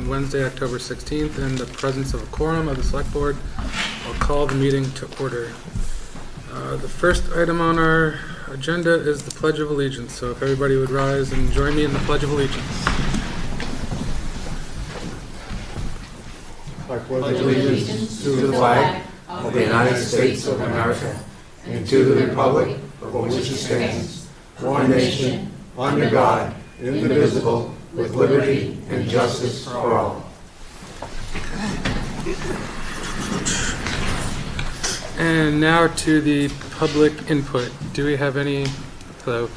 on Wednesday, October 16th, in the presence of a quorum of the Select Board. I'll call the meeting to order. The first item on our agenda is the Pledge of Allegiance. So if everybody would rise and join me in the Pledge of Allegiance. I pledge allegiance to the flag of the United States of America and to the republic for which it stands, one nation, under God, indivisible, with liberty and justice for all. And now to the public input. Do we have any? Hello.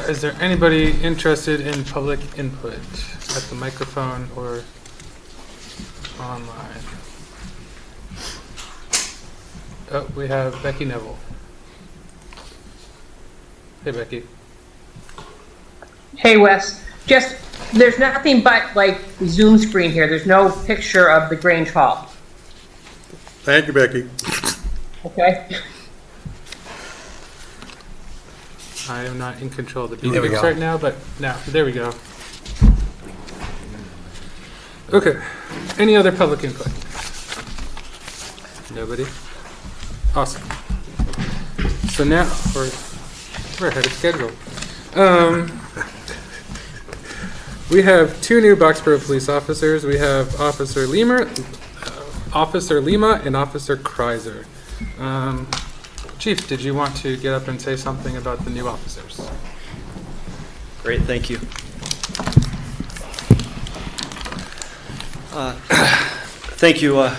Is there anybody interested in public input at the microphone or online? Oh, we have Becky Neville. Hey, Becky. Hey, Wes. Just, there's nothing but like Zoom screen here. There's no picture of the Grange Hall. Thank you, Becky. Okay. I am not in control of the There we beatmix go. right now, but now, there we go. Okay. Any other public input? Nobody? Awesome. So now, we're ahead of schedule. We have two new Boxborough police officers. We have Officer Lima and Officer Kreiser. Chief, did you want to get up and say something about the new officers? Great, thank you. Thank you,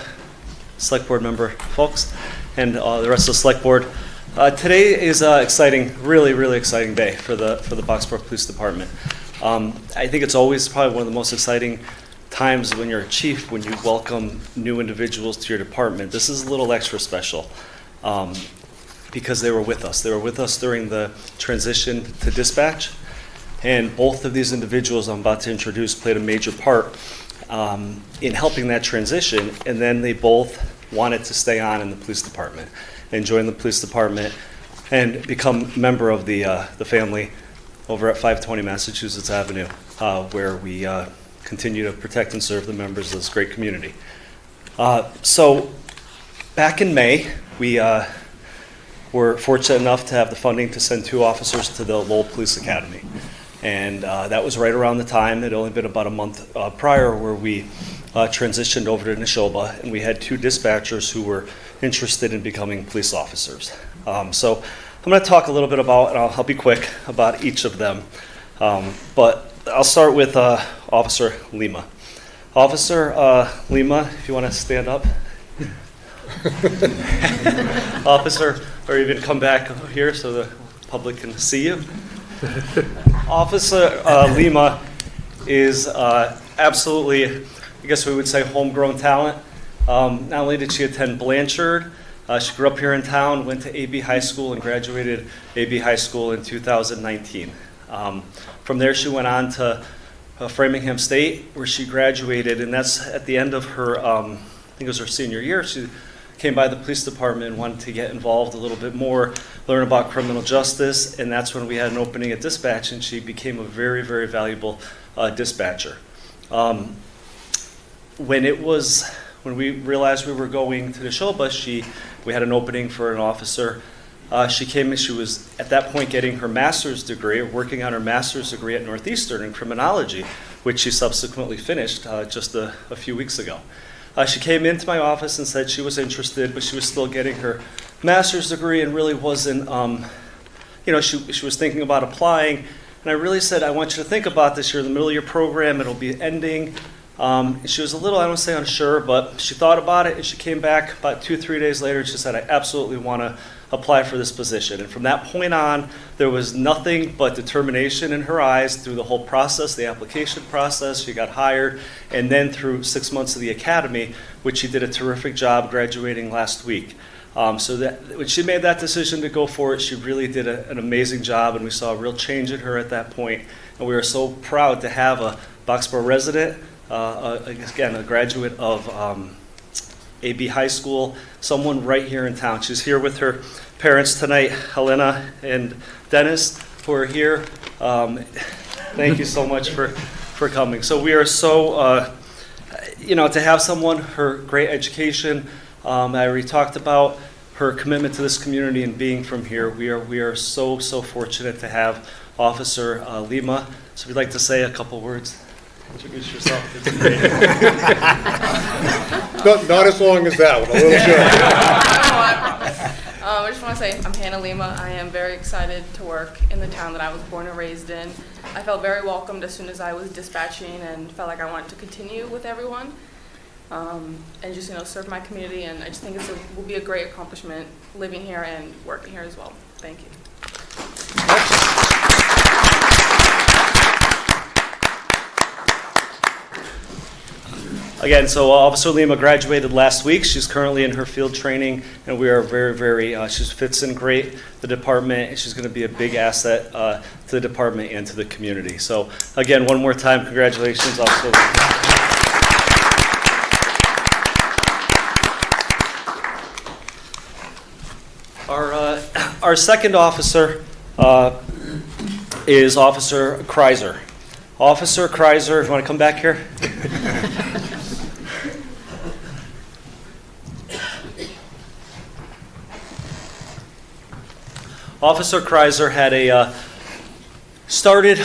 Select Board member folks, and the rest of the Select Board. Today is exciting, really exciting day for the Boxborough Police Department. I think it's always probably one of the most exciting times when you're a chief, when you welcome new individuals to your department. This is a little extra special because they were with us. They were with us during the transition to dispatch, and both of these individuals I'm about to introduce played a major part in helping that transition, and then they both wanted to stay on in the police department and join the police department and become a member of the family over at 520 Massachusetts Avenue, where we continue to protect and serve the members of this great community. So back in May, we were fortunate enough to have the funding to send two officers to the Lowell Police Academy. And that was right around the time, it had only been about a month prior, where we transitioned over to Neshoba, and we had two dispatchers who were interested in becoming police officers. So I'm going to talk a little bit about, and I'll be quick, about each of them. But I'll start with Officer Lima. Officer Lima, if you want to stand up. Officer, or even come back here so the public can see you. Officer Lima is absolutely, I guess we would say, homegrown talent. Not only did she attend Blanchard, she grew up here in town, went to AB High School, and graduated AB High School in 2019. From there, she went on to Framingham State, where she graduated, and that's at the end of her, I think it was her senior year. She came by the police department and wanted to get involved a little bit more, learn about criminal justice, and that's when we had an opening at dispatch, and she became a very valuable dispatcher. When we realized we were going to Neshoba, we had an opening for an officer. She came and she was at that point getting her master's degree, or working on her master's degree at Northeastern in criminology, which she subsequently finished just a few weeks ago. She came into my office and said she was interested, but she was still getting her master's degree and really wasn't, she was thinking about applying. And I really said, I want you to think about this. You're in the middle of your program. It'll be ending. And she was a little, I don't want to say unsure, but she thought about it, and she came back about 2-3 days later, and she said, I absolutely want to apply for this position. And from that point on, there was nothing but determination in her eyes through the whole process, the application process. She got hired, and then through 6 months of the academy, which she did a terrific job graduating last week. So that when she made that decision to go for it, she really did an amazing job, and we saw a real change in her at that point. And we were so proud to have a Boxborough resident, again, a graduate of AB High School, someone right here in town. She's here with her parents tonight, Helena and Dennis, who are here. Thank you so much for coming. So we are so to have someone, her great education, I already talked about her commitment to this community and being from here. We are so fortunate to have Officer Lima. So we'd like to say a couple words. Introduce yourself. Not as long as that one, a little short. I just want to say I'm Hannah Lima. I am very excited to work in the town that I was born and raised in. I felt very welcomed as soon as I was dispatching and felt like I wanted to continue with everyone and just serve my community. And I just think it will be a great accomplishment living here and working here as well. Thank you. Again, so Officer Lima graduated last week. She's currently in her field training, and we are very, she fits in great the department, and she's going to be a big asset to the department and to the community. So again, one more time, congratulations, Officer Lima. Our second officer is Officer Kreiser. Officer Kreiser, you want to come back here? Officer Kreiser had started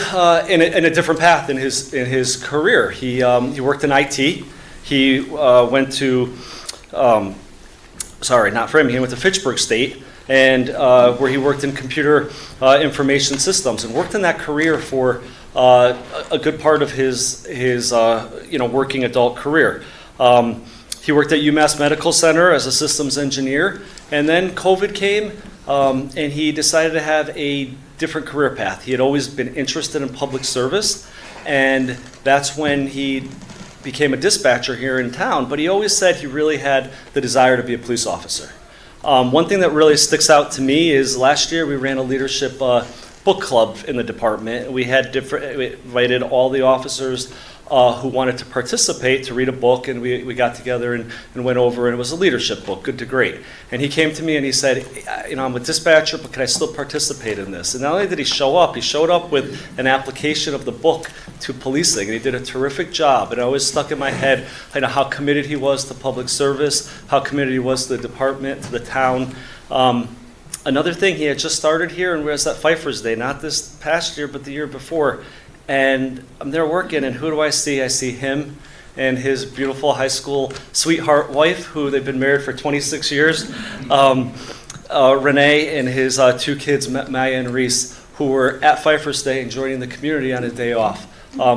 in a different path in his career. He worked in IT. He went to, not for him. He went to Fitchburg State, and where he worked in computer information systems, and worked in that career for a good part of his working adult career. He worked at UMass Medical Center as a systems engineer, and then COVID came. And he decided to have a different career path. He had always been interested in public service, and that's when he became a dispatcher here in town, but he always said he really had the desire to be a police officer. One thing that really sticks out to me is last year we ran a leadership book club in the department. We invited all the officers who wanted to participate to read a book, and we got together and went over, and it was a leadership book, Good to Great. And he came to me and he said, I'm a dispatcher, but can I still participate in this? And not only did he show up with an application of the book to policing, and he did a terrific job. And it always stuck in my head how committed he was to public service, how committed he was to the department, to the town. Another thing, he had just started here and was at Pfeiffer's Day, not this past year, but the year before. And I'm there working, and who do I see? I see him and his beautiful high school sweetheart wife, who they've been married for 26 years, Renee, and his two kids, Maya and Reese, who were at Pfeiffer's Day and joining the community on a day off.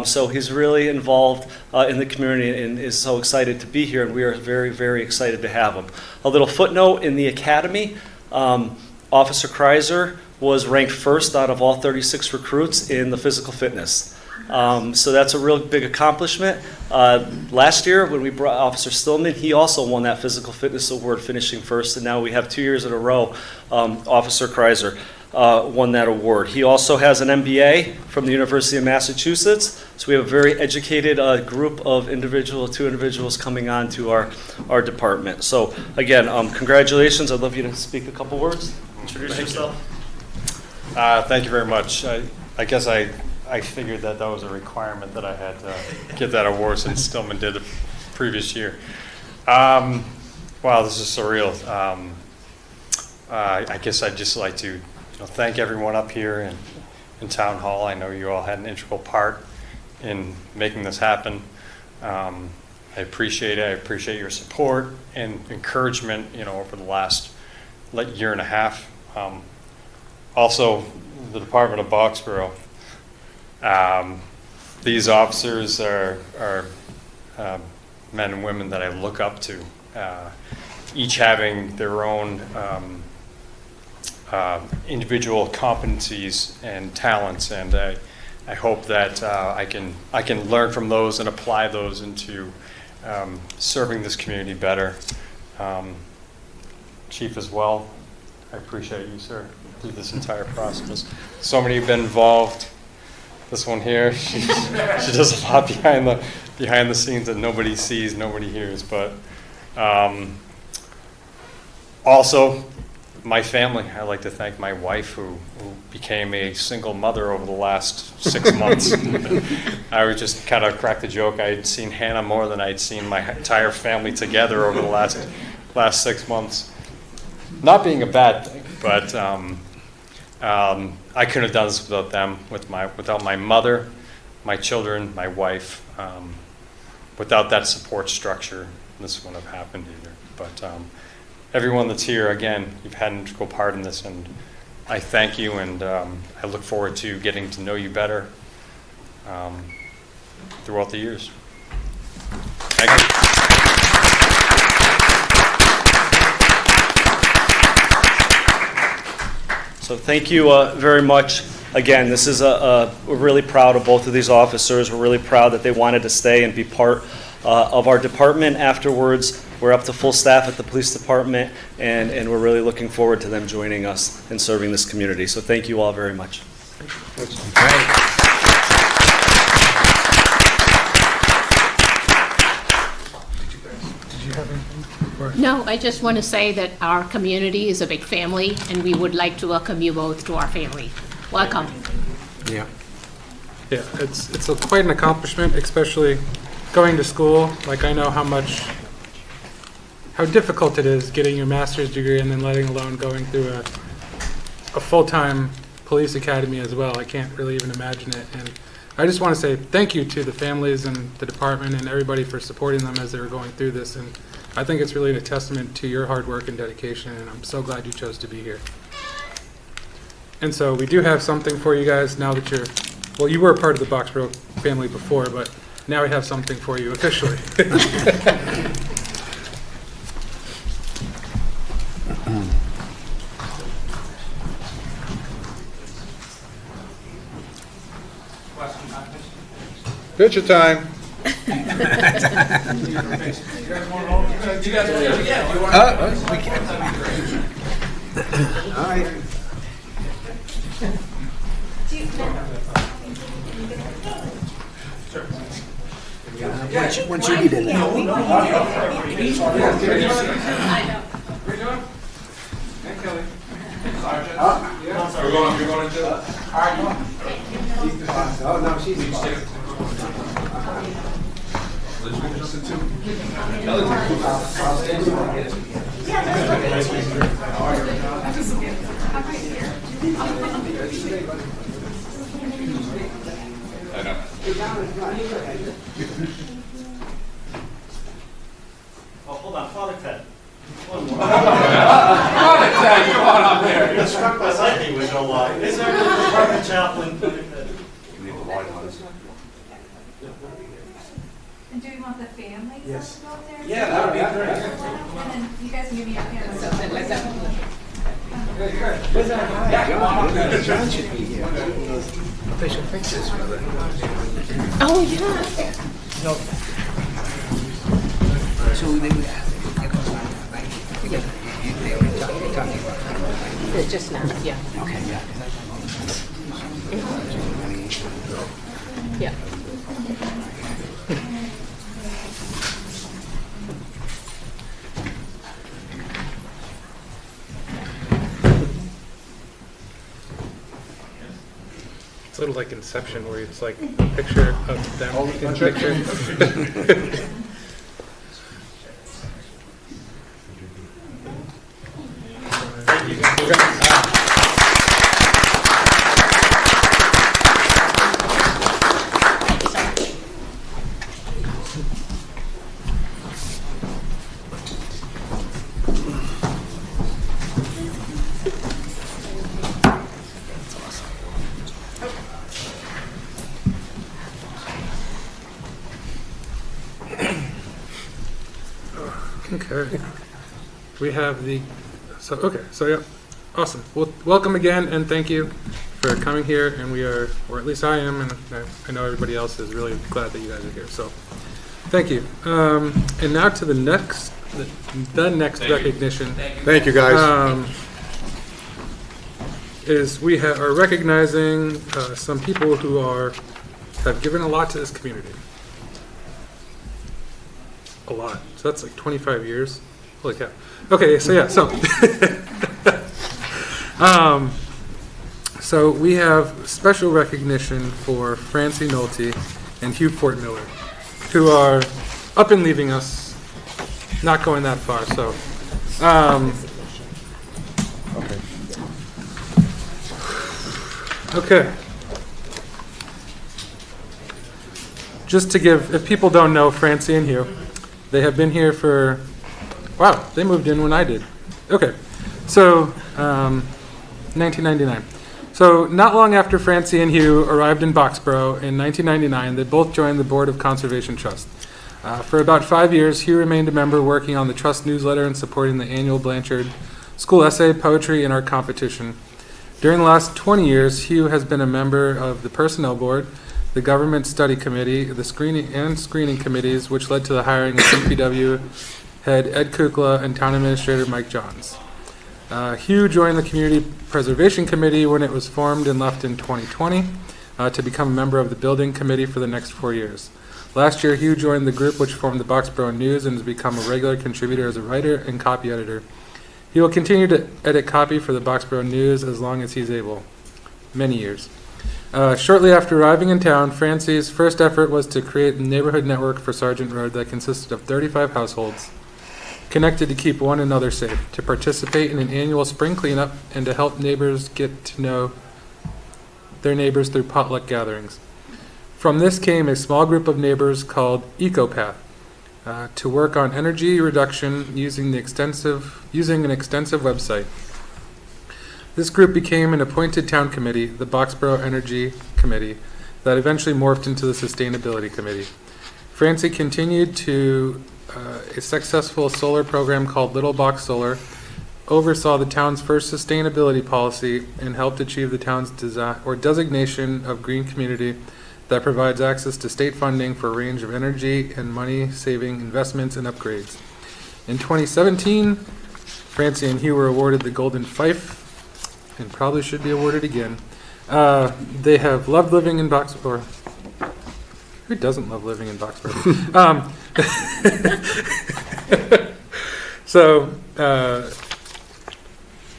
So he's really involved in the community and is so excited to be here, and we are very, very excited to have him. A little footnote in the academy, Officer Kreiser was ranked first out of all 36 recruits in the physical fitness. So that's a real big accomplishment. Last year, when we brought Officer Stillman, he also won that physical fitness award, finishing first, and now we have 2 years in a row, Officer Kreiser won that award. He also has an MBA from the University of Massachusetts, so we have a very educated group of two individuals coming on to our department. So again, congratulations. I'd love you to speak a couple words. Introduce yourself. Thank you very much. I guess I figured that was a requirement that I had to get that award since Stillman did the previous year. Wow, this is surreal. I guess I'd just like to thank everyone up here in Town Hall. I know you all had an integral part in making this happen. I appreciate it. I appreciate your support and encouragement, over the last year and a half. Also, the Department of Boxborough. These officers are men and women that I look up to, each having their own individual competencies and talents, and I hope that I can learn from those and apply those into serving this community better. Chief as well, I appreciate you, sir, through this entire process. So many have been involved. This one here, she does a lot behind the scenes that nobody sees, nobody hears. But also, my family, I'd like to thank my wife who became a single mother over the last 6 months. I would just kind of crack the joke. I had seen Hannah more than I'd seen my entire family together over the last 6 months. Not being a bad thing, but I couldn't have done this without them, without my mother, my children, my wife. Without that support structure, this wouldn't have happened either. But everyone that's here, again, you've had an integral part in this, and I thank you, and I look forward to getting to know you better throughout the years. Thank you. So thank you very much. Again, this is we're really proud of both of these officers. We're really proud that they wanted to stay and be part of our department afterwards. We're up to full staff at the police department, and we're really looking forward to them joining us and serving this community. So thank you all very much. No, I just want to say that our community is a big family, and we would like to welcome you both to our family. Welcome. Yeah. Yeah, it's quite an accomplishment, especially going to school. Like, I know how difficult it is getting your master's degree and then letting alone going through a full-time police academy as well. I can't really even imagine it. And I just want to say thank you to the families and the department and everybody for supporting them as they were going through this. And I think it's really a testament to your hard work and dedication, and I'm so glad you chose to be here. And so we do have something for you guys now that you were part of the Boxborough family before, but now we have something for you officially. Picture time. All right. Once you get in there. Oh, no, she's Oh, hold on, Father Ted. Father Ted, come on up there. You're struck by lightning with no lie. Is there a department chaplain? And do you want the families Yes. to go up there? Yeah, that would be great. And then you guys can give me a hand. John should be here. Official pictures for the. Oh, yeah. So they would ask. They're talking about it. Just now, yeah. Okay, yeah. Yeah. It's a little like Inception, where it's like a picture of them in picture. Okay. We have so yeah, awesome. Well, welcome again, and thank you for coming here. And we are, or at least I am, and I know everybody else is really glad that you guys are here. So, thank you. And now to the next recognition. Thank you, guys. Is we are recognizing some people who have given a lot to this community. A lot. So that's like 25 years. Holy cow. Okay, so yeah, so So we have special recognition for Francie Nolte and Hugh Fort Miller, who are up and leaving us, not going that far. So, okay. Just to give, if people don't know Francie and Hugh, they have been here for, wow, they moved in when I did. Okay, so 1999. So not long after Francie and Hugh arrived in Boxborough in 1999, they both joined the Board of Conservation Trust. For about 5 years, Hugh remained a member working on the Trust newsletter and supporting the annual Blanchard School Essay, Poetry, and Art Competition. During the last 20 years, Hugh has been a member of the Personnel Board, the Government Study Committee, the Screening Committees, which led to the hiring of DPW head Ed Kukla and Town Administrator Mike Johns. Hugh joined the Community Preservation Committee when it was formed and left in 2020 to become a member of the Building Committee for the next 4 years. Last year, Hugh joined the group which formed the Boxborough News and has become a regular contributor as a writer and copy editor. He will continue to edit copy for the Boxborough News as long as he's able. Many years. Shortly after arriving in town, Francie's first effort was to create a neighborhood network for Sargent Road that consisted of 35 households connected to keep one another safe, to participate in an annual spring cleanup, and to help neighbors get to know their neighbors through potluck gatherings. From this came a small group of neighbors called EcoPath to work on energy reduction using an extensive website. This group became an appointed town committee, the Boxborough Energy Committee, that eventually morphed into the Sustainability Committee. Francie continued to a successful solar program called Little Box Solar, oversaw the town's first sustainability policy, and helped achieve the town's designation of green community that provides access to state funding for a range of energy and money-saving investments and upgrades. In 2017, Francie and Hugh were awarded the Golden Fife, and probably should be awarded again. They have loved living in Boxborough. Who doesn't love living in Boxborough? So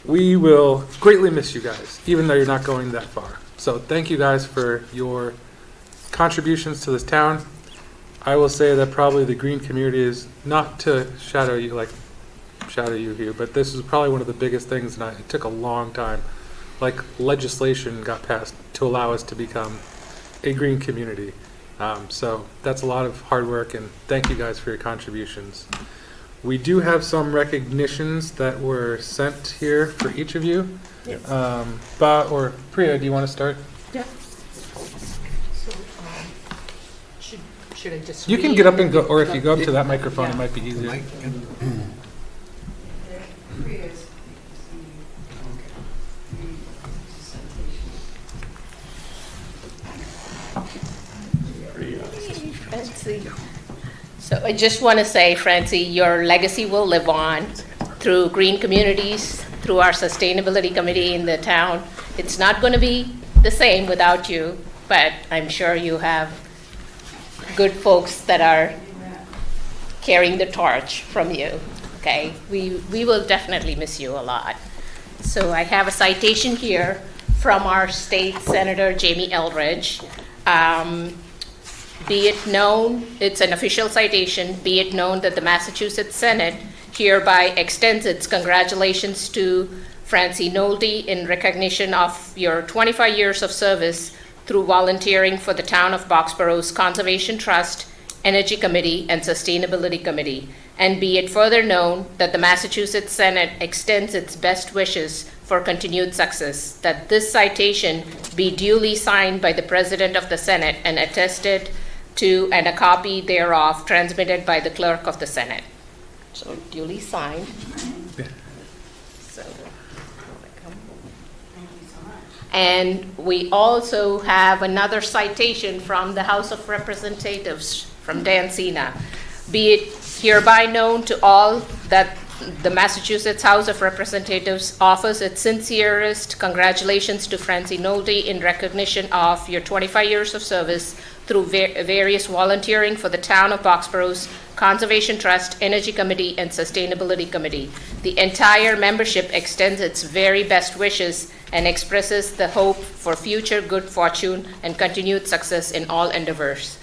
we will greatly miss you guys, even though you're not going that far. So thank you guys for your contributions to this town. I will say that probably the green community is not to shadow you, Hugh, but this is probably one of the biggest things, and it took a long time. Like legislation got passed to allow us to become a green community. So that's a lot of hard work, and thank you guys for your contributions. We do have some recognitions that were sent here for each of you. Yes. Ba or Priya, do you want to start? Yeah. Should I just You can read? get up and go, or if you go up to that microphone, it might be easier. Francie. So I just want to say, Francie, your legacy will live on through green communities, through our sustainability committee in the town. It's not going to be the same without you, but I'm sure you have good folks that are carrying the torch from you, okay? We will definitely miss you a lot. So I have a citation here from our state senator, Jamie Eldridge. Be it known, it's an official citation, be it known that the Massachusetts Senate hereby extends its congratulations to Francie Nolte in recognition of your 25 years of service through volunteering for the town of Boxborough's Conservation Trust, Energy Committee, and Sustainability Committee. And be it further known that the Massachusetts Senate extends its best wishes for continued success, that this citation be duly signed by the President of the Senate and attested to, and a copy thereof transmitted by the Clerk of the Senate. So duly signed. So, and we also have another citation from the House of Representatives from Dan Cena. Be it hereby known to all that the Massachusetts House of Representatives offers its sincerest congratulations to Francie Nolte in recognition of your 25 years of service through various volunteering for the Town of Boxborough's Conservation Trust, Energy Committee, and Sustainability Committee. The entire membership extends its very best wishes and expresses the hope for future good fortune and continued success in all endeavors,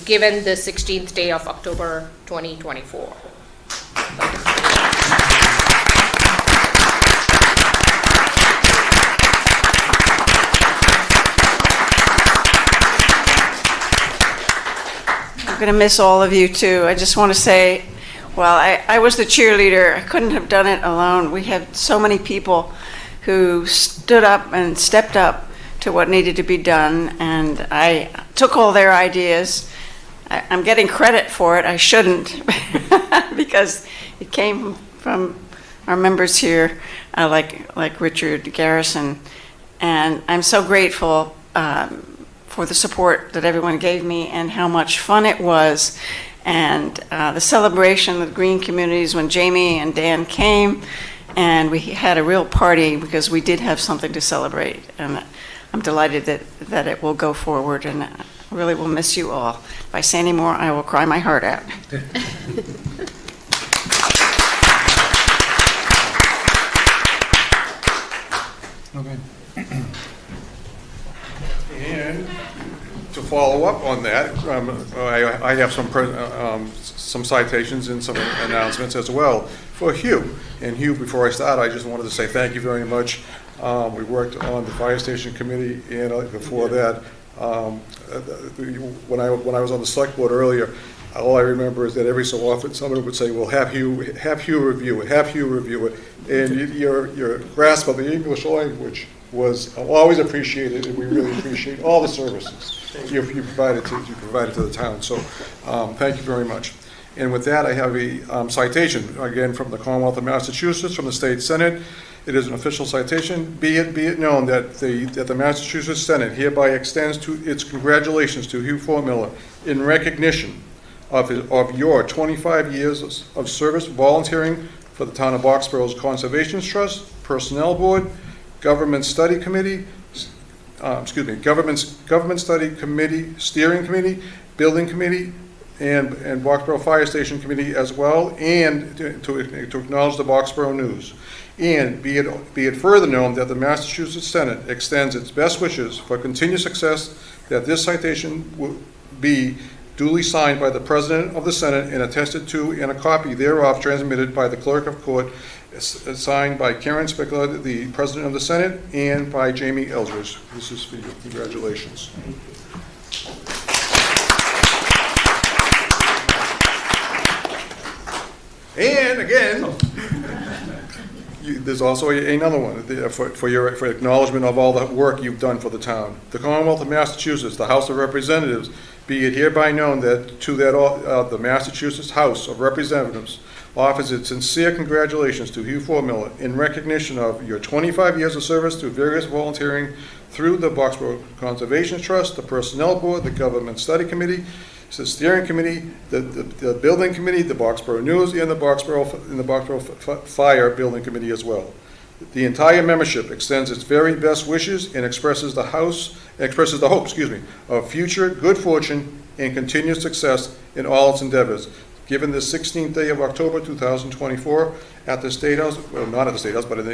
given the 16th day of October 2024. I'm going to miss all of you too. I just want to say, well, I was the cheerleader. I couldn't have done it alone. We had so many people who stood up and stepped up to what needed to be done, and I took all their ideas. I'm getting credit for it. I shouldn't, because it came from our members here, like Richard Garrison, and I'm so grateful for the support that everyone gave me and how much fun it was. And the celebration of the green communities when Jamie and Dan came, and we had a real party because we did have something to celebrate. And I'm delighted that it will go forward, and I really will miss you all. If I say any more, I will cry my heart out. Okay. And to follow up on that, I have some citations and some announcements as well for Hugh. And Hugh, before I start, I just wanted to say thank you very much. We worked on the fire station committee, and before that, when I was on the select board earlier, all I remember is that every so often someone would say, well, have Hugh review it. And your grasp of the English language was always appreciated, and we really appreciate all the services you provided to the town. So thank you very much. And with that, I have a citation, again, from the Commonwealth of Massachusetts, from the State Senate. It is an official citation. Be it known that the Massachusetts Senate hereby extends its congratulations to Hugh Fort Miller in recognition of your 25 years of service volunteering for the Town of Boxborough's Conservation Trust, Personnel Board, Government Study Committee, Government Study Committee, Steering Committee, Building Committee, and Boxborough Fire Station Committee as well, and to acknowledge the Boxborough News. And be it further known that the Massachusetts Senate extends its best wishes for continued success, that this citation will be duly signed by the President of the Senate and attested to, and a copy thereof transmitted by the Clerk of Court, signed by Karen Spickler, the President of the Senate, and by Jamie Eldridge. This is for you. Congratulations. And again, there's also another one for acknowledgement of all the work you've done for the town. The Commonwealth of Massachusetts, the House of Representatives, be it hereby known that the Massachusetts House of Representatives offers its sincere congratulations to Hugh Fort Miller in recognition of your 25 years of service through various volunteering through the Boxborough Conservation Trust, the Personnel Board, the Government Study Committee, the Steering Committee, the Building Committee, the Boxborough News, and the Boxborough Fire Building Committee as well. The entire membership extends its very best wishes and expresses the hope, of future good fortune and continued success in all its endeavors. Given the 16th day of October 2024 at the State House, well, not at the State House, but in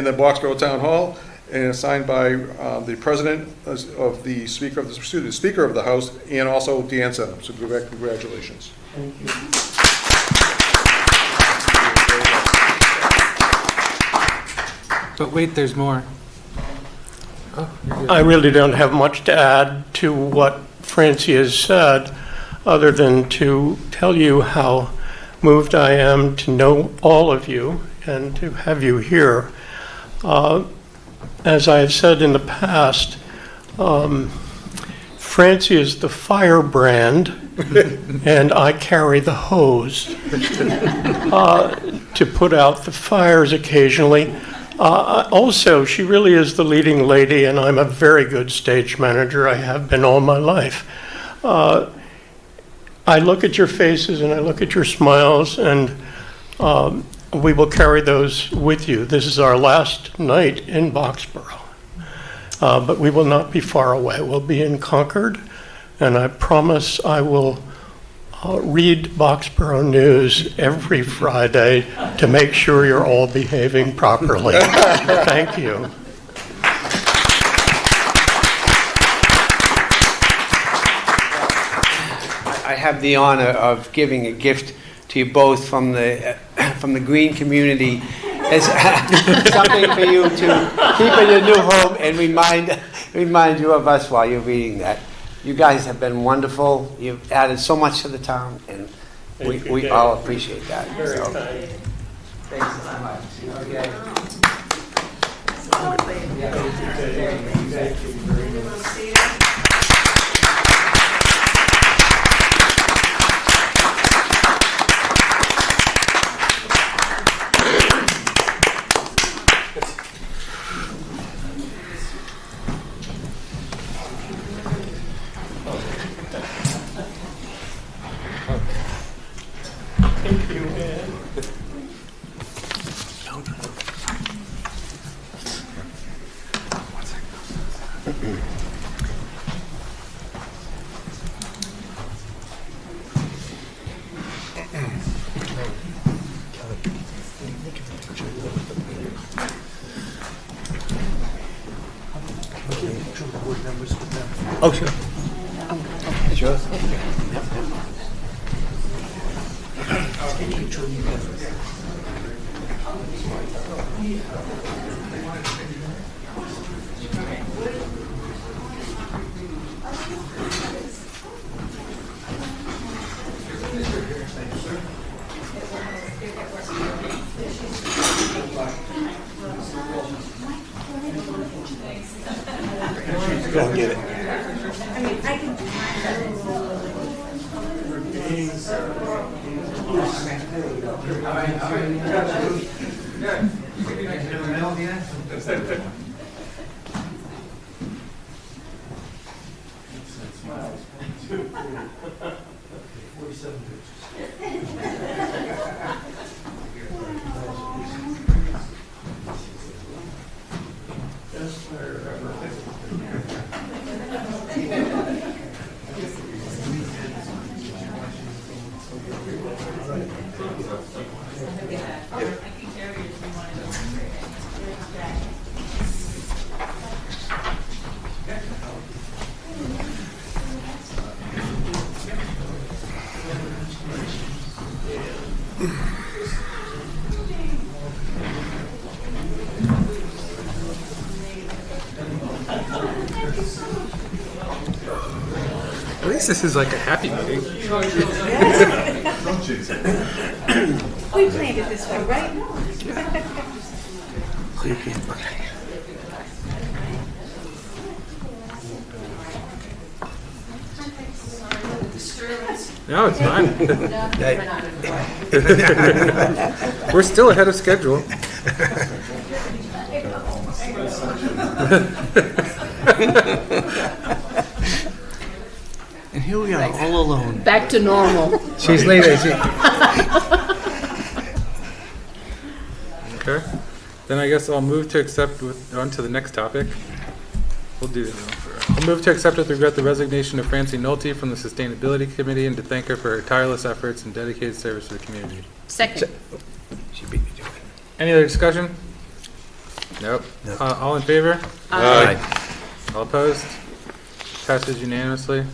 the Boxborough Town Hall, and signed by the President of the Speaker of the House, and also Dan Senham. So congratulations. Thank you. But wait, there's more. Oh, you're good. I really don't have much to add to what Francie has said, other than to tell you how moved I am to know all of you and to have you here. As I have said in the past, Francie is the firebrand and I carry the hose to put out the fires occasionally. Also, she really is the leading lady, and I'm a very good stage manager. I have been all my life. I look at your faces and I look at your smiles, and we will carry those with you. This is our last night in Boxborough, but we will not be far away. We'll be in Concord and I promise I will read Boxborough News every Friday to make sure you're all behaving properly. Thank you. I have the honor of giving a gift to you both from the green community as something for you to keep in your new home and remind you of us while you're reading that. You guys have been wonderful. You've added so much to the town, and we all appreciate that. Very So, kind. thanks so much. Okay. Thank you, Ed. Oh, sure. Sure. Go get it. At least this is like a happy meeting. We planned it this way, right? No, it's fine. We're still ahead of schedule. And here we are, all alone. Back to normal. She's late, Okay. Then I guess I'll move to accept on to the next topic. We'll do that. I'll move to accept with regret the resignation of Francie Nolte from the Sustainability Committee and to thank her for her tireless efforts and dedicated service to the community. Second. She beat me to it. Any other discussion? Nope. All in favor? Aye. All opposed? Passes unanimously.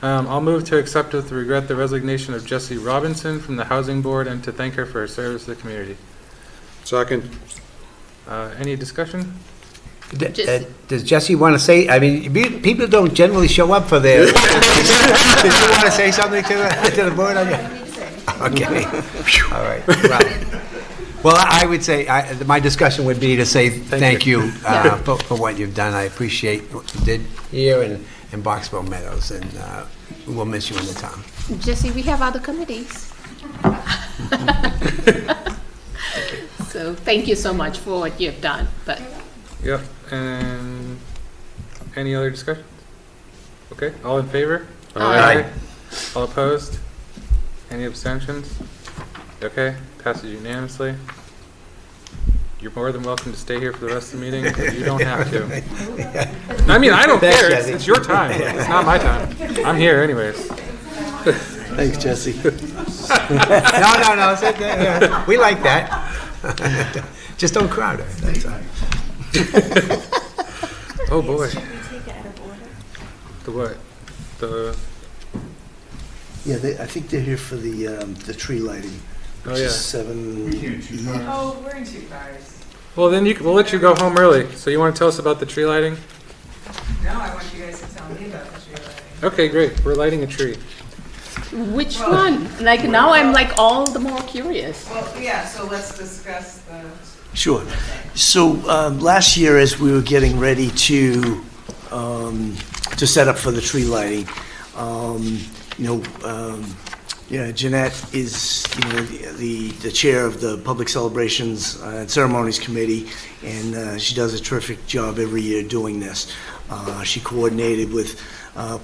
I'll move to accept with regret the resignation of Jessie Robinson from the Housing Board and to thank her for her service to the community. Second. Any discussion? Does Jesse want to say, I mean, people don't generally show up for their, did you want to say something to the board? Okay, all right. Well, I would say, my discussion would be to say thank you for what you've done. I appreciate what you did here in Boxborough Meadows, and we'll miss you in the town. Jesse, we have other committees. So thank you so much for what you've done. But Yep. And any other discussion? Okay. All in favor? Aye. All opposed? Any abstentions? Okay. Passes unanimously. you're more than welcome to stay here for the rest of the meeting, but you don't have to. I mean, I don't Thanks, care. Jesse. It's your time. It's not my time. I'm here anyways. Thanks, Jesse. No, we like that. Just don't crowd her, that's all. Oh, boy. The what? The, Yeah, I think they're here for the tree lighting. oh, Which yeah. is 7 Oh, we're in two cars. Well, then we'll let you go home early. So you want to tell us about the tree lighting? No, I want you guys to tell me about the tree lighting. Okay, great. We're lighting a tree. Which one? Like, now I'm like all the more curious. Well, yeah, so let's discuss the. Sure. So last year, as we were getting ready to set up for the tree lighting, Jeanette is the chair of the Public Celebrations and Ceremonies Committee, and she does a terrific job every year doing this. She coordinated with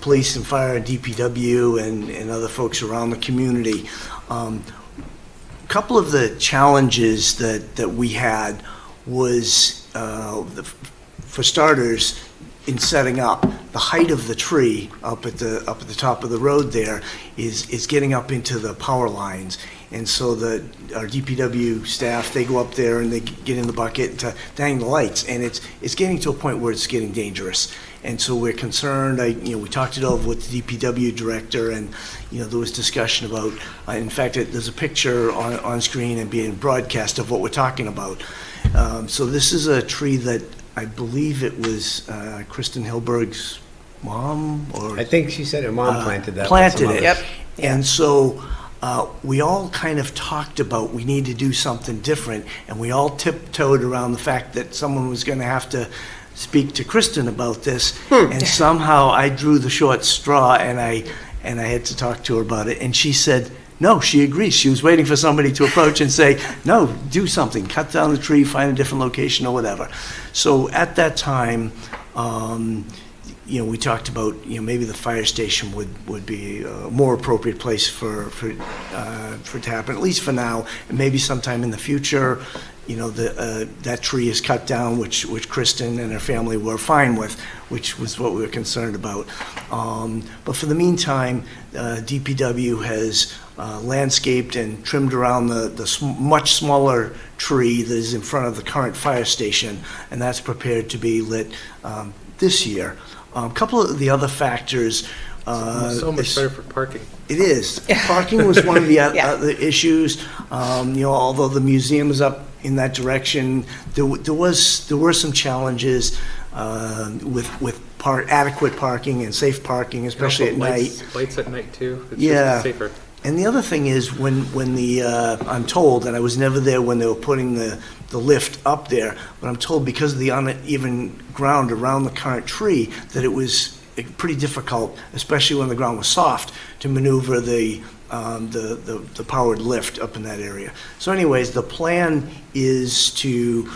police and fire and DPW and other folks around the community. A couple of the challenges that we had was, for starters, in setting up, the height of the tree up at the top of the road there is getting up into the power lines. And so our DPW staff, they go up there and they get in the bucket to hang the lights, and it's getting to a point where it's getting dangerous. And so we're concerned. We talked it over with the DPW director, and there was discussion about. In fact, there's a picture on screen and being broadcast of what we're talking about. So this is a tree that I believe it was Kristen Hilberg's mom, or I think she said her mom planted that. planted it. Yep. And so we all kind of talked about we need to do something different, and we all tiptoed around the fact that someone was going to have to speak to Kristen about this, and somehow I drew the short straw, and I had to talk to her about it, and she said, no, she agrees. She was waiting for somebody to approach and say, no, do something, cut down the tree, find a different location or whatever. So at that time, we talked about, maybe the fire station would be a more appropriate place for it to happen, at least for now, and maybe sometime in the future. That tree is cut down, which Kristen and her family were fine with, which was what we were concerned about. But for the meantime, DPW has landscaped and trimmed around the much smaller tree that is in front of the current fire station, and that's prepared to be lit this year. A couple of the other factors. So much better for parking. It is. Parking was one of the other issues. Although the museum is up in that direction, there were some challenges with adequate parking and safe parking, especially at night. Lights at night too. It's Yeah. just safer. And the other thing is when I'm told, and I was never there when they were putting the lift up there, but I'm told because of the uneven ground around the current tree that it was pretty difficult, especially when the ground was soft, to maneuver the powered lift up in that area. So anyways, the plan is to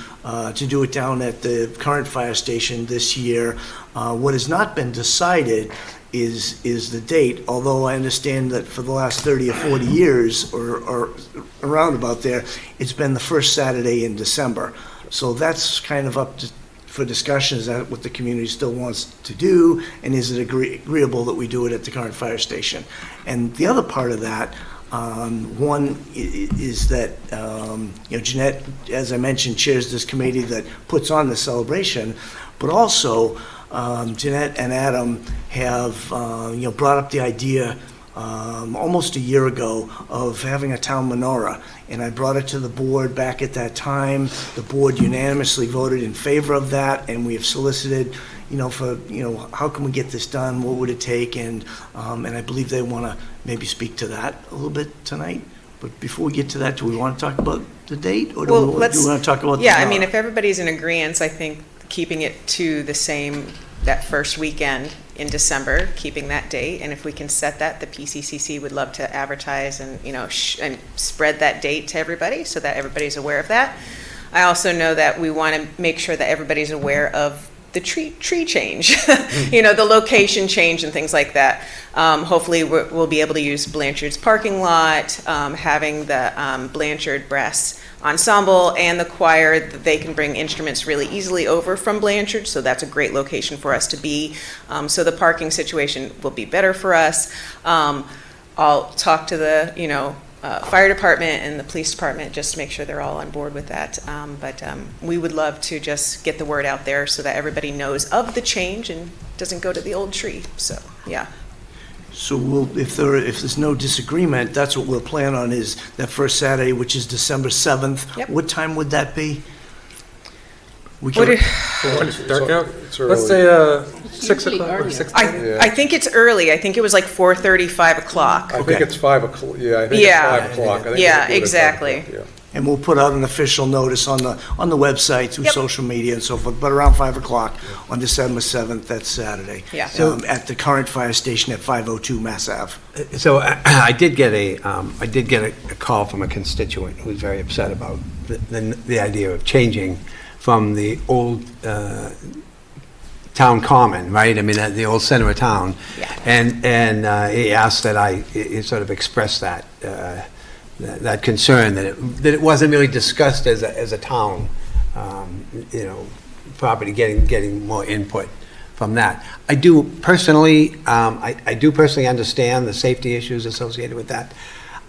do it down at the current fire station this year. What has not been decided is the date, although I understand that for the last 30 or 40 years or around about there, it's been the first Saturday in December. So that's kind of up for discussion. Is that what the community still wants to do, and is it agreeable that we do it at the current fire station? And the other part of that, one is that Jeanette, as I mentioned, chairs this committee that puts on the celebration, but also Jeanette and Adam have brought up the idea almost a year ago of having a town menorah, and I brought it to the board back at that time. The board unanimously voted in favor of that, and we have solicited, for how can we get this done? What would it take? And I believe they want to maybe speak to that a little bit tonight. But before we get to that, do we want to talk about the date, or do we want to talk about the Yeah, I menorah? mean, if everybody's in agreement, I think keeping it to the same, that first weekend in December, keeping that date, and if we can set that, the PCCC would love to advertise and, and spread that date to everybody so that everybody's aware of that. I also know that we want to make sure that everybody's aware of the tree change, the location change and things like that. Hopefully we'll be able to use Blanchard's parking lot, having the Blanchard Brass Ensemble and the choir, that they can bring instruments really easily over from Blanchard, so that's a great location for us to be. So the parking situation will be better for us. I'll talk to the, fire department and the police department just to make sure they're all on board with that. But we would love to just get the word out there so that everybody knows of the change and doesn't go to the old tree. So, yeah. So if there's no disagreement, that's what we'll plan on, is that first Saturday, which is December 7th. Yep. What time would that be? We What can- When it's dark out? It's Let's early. say 6 o'clock or 6:30. I think it's early. I think it was like 4:30, 5 o'clock. I think it's 5 o'clock, yeah, I think Yeah. it's 5 o'clock. I think Yeah, we'll do it at 5 exactly. o'clock, yeah. And we'll put out an official notice on the website, through Yep. social media and so forth, but around 5 o'clock on December 7th, that's Saturday. Yeah. At the current fire station at 502 Mass Ave. So I did get a call from a constituent who was very upset about the idea of changing from the old town common, right? I mean, the old center of town. Yeah. And he asked that he sort of express that concern, that it wasn't really discussed as a town, property, getting more input from that. I do personally understand the safety issues associated with that.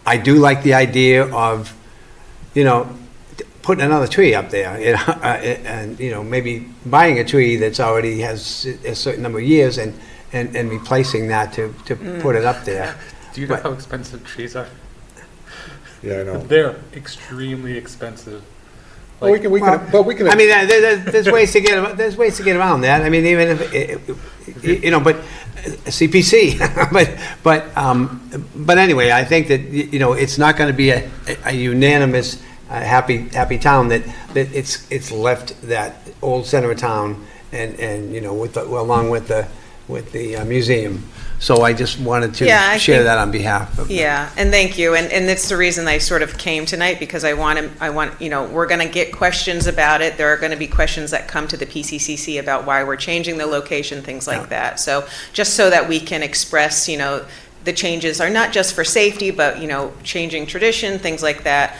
I do like the idea of, putting another tree up there, and maybe buying a tree that's already has a certain number of years and replacing that to put it up there. Do you know how expensive trees are? Yeah, I know. They're extremely expensive. Well, we can. I mean, there's ways to get around that. I mean, even if but CPC, but anyway, I think that it's not going to be a unanimous happy town that it's left that old center of town and along with the museum. So I just wanted to share that on behalf of. Yeah, and thank you. And that's the reason I sort of came tonight, because I want, we're going to get questions about it. There are going to be questions that come to the PCCC about why we're changing the location, things like that. So just so that we can express, the changes are not just for safety, but, changing tradition, things like that.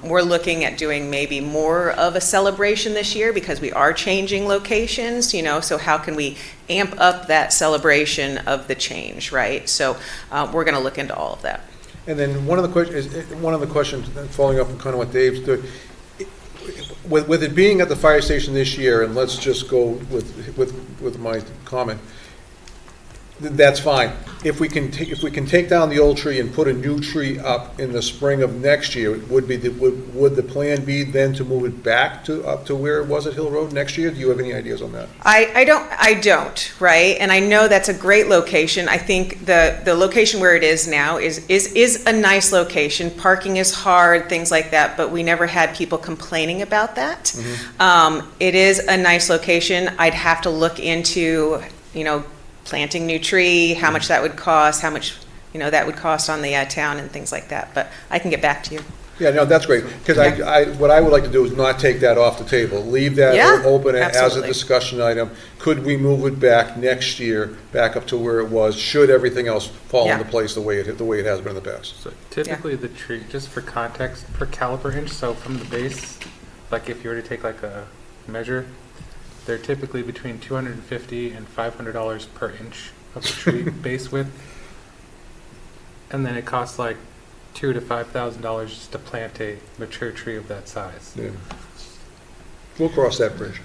We're looking at doing maybe more of a celebration this year because we are changing locations, so how can we amp up that celebration of the change, right? So we're going to look into all of that. And then one of the questions, following up on kind of what Dave's doing, with it being at the fire station this year, and let's just go with my comment, that's fine. If we can take down the old tree and put a new tree up in the spring of next year, would the plan be then to move it back up to where it was at Hill Road next year? Do you have any ideas on that? I don't, right? And I know that's a great location. I think the location where it is now is a nice location. Parking is hard, things like that, but we never had people complaining about that. Mm-hmm. It is a nice location. I'd have to look into, planting new tree, how much that would cost, how much, that would cost on the town and things like that. But I can get back to you. Yeah, no, that's great. Because what I would like to do is not take that off the table. Leave that open as a discussion item. Could we move it back next year, back up to where it was, should everything else fall into place the way it has been in the past? So typically the tree, just for context, per caliber inch, so from the base, like if you were to take like a measure, they're typically between $250 and $500 per inch of the tree base width. And then it costs like $2,000 to $5,000 just to plant a mature tree of that size. Yeah. We'll cross that bridge.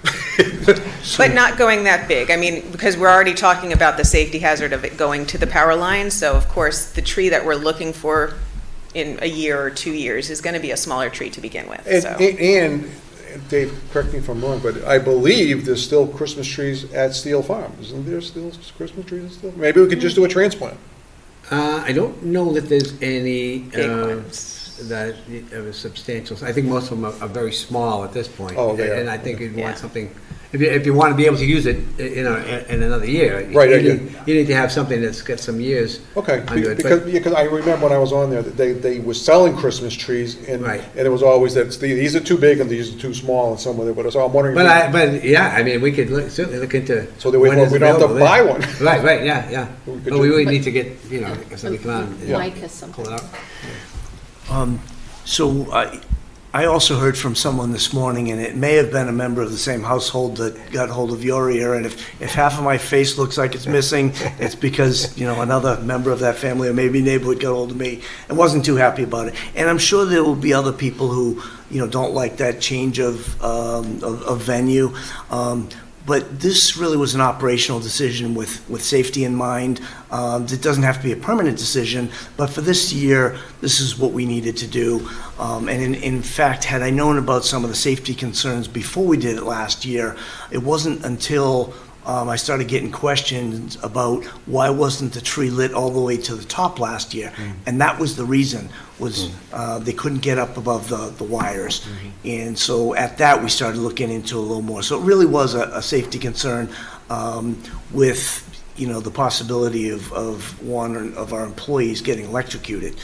But not going that big. I mean, because we're already talking about the safety hazard of it going to the power line. So of course, the tree that we're looking for in a year or 2 years is going to be a smaller tree to begin with. And Dave, correct me if I'm wrong, but I believe there's still Christmas trees at Steel Farm. Isn't there still Christmas trees at Steel? Maybe we could just do a transplant. I don't know that there's any Big ones. that are substantial. I think most of them are very small at this point. Oh, they are. And I think you'd want something if you want to be able to use it, in another year. Right, You need to have something that's got some years. Okay, under it, because I remember when I was on there, that they were selling Christmas trees, and Right. it was always that these are too big and these are too small, and some of it, so I'm wondering. But yeah, I mean, we could certainly look into. So that we when it's don't have to available. buy one. Right, yeah. We could But we ju- would need to get, somebody come out and Mike has something. pull it out. So I also heard from someone this morning, and it may have been a member of the same household that got hold of your ear, and if half of my face looks like it's missing, it's because, another member of that family or maybe neighborhood got hold of me and wasn't too happy about it. And I'm sure there will be other people who, don't like that change of venue. But this really was an operational decision with safety in mind. It doesn't have to be a permanent decision, but for this year, this is what we needed to do. And in fact, had I known about some of the safety concerns before we did it last year, it wasn't until I started getting questions about why wasn't the tree lit all the way to the top last year. And that was the reason, was they couldn't get up above the wires. And so at that, we started looking into a little more. So it really was a safety concern with, the possibility of one of our employees getting electrocuted.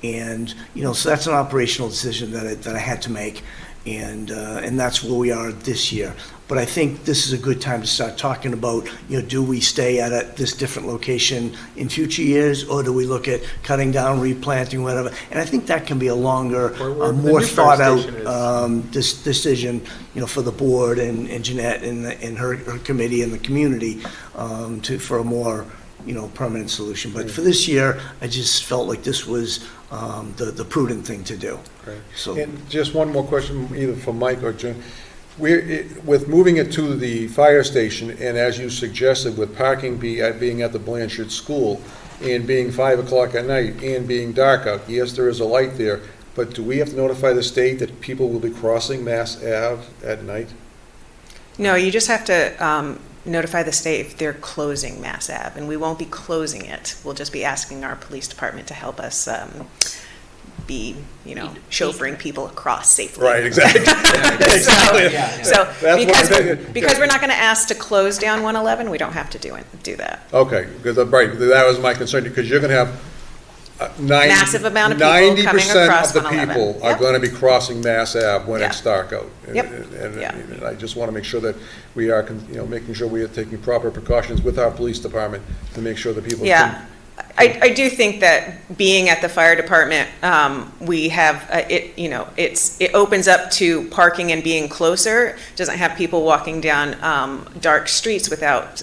And, so that's an operational decision that I had to make. And that's where we are this year. But I think this is a good time to start talking about, do we stay at this different location in future years, or do we look at cutting down, replanting, whatever? And I think that can be a longer, Or the more new fire station thought-out decision, for the board and Jeanette and her committee and the community for a more, permanent solution. But for this year, I just felt like this was the prudent thing to do. Okay. So. And just one more question, either for Mike or Jim. With moving it to the fire station, and as you suggested, with parking being at the Blanchard School, and being 5 o'clock at night, and being dark out, yes, there is a light there, but do we have to notify the state that people will be crossing Mass Ave at night? No, you just have to notify the state if they're closing Mass Ave, and we won't be closing it. We'll just be asking our police department to help us be, chauffeuring people across safely. Right, exactly. So That's what because we're not going to ask to close down 111, we don't have to do that. Okay, because, right, that was my concern, because you're going to have Massive amount of people coming 90% across of the 111. people are Yep. going to be crossing Mass Ave when it's Yeah. dark out. Yep. And I just want to make sure that we are, making sure we are taking proper precautions with our police department to make sure that people Yeah. can. I do think that being at the fire department, we have, it opens up to parking and being closer. Doesn't have people walking down dark streets without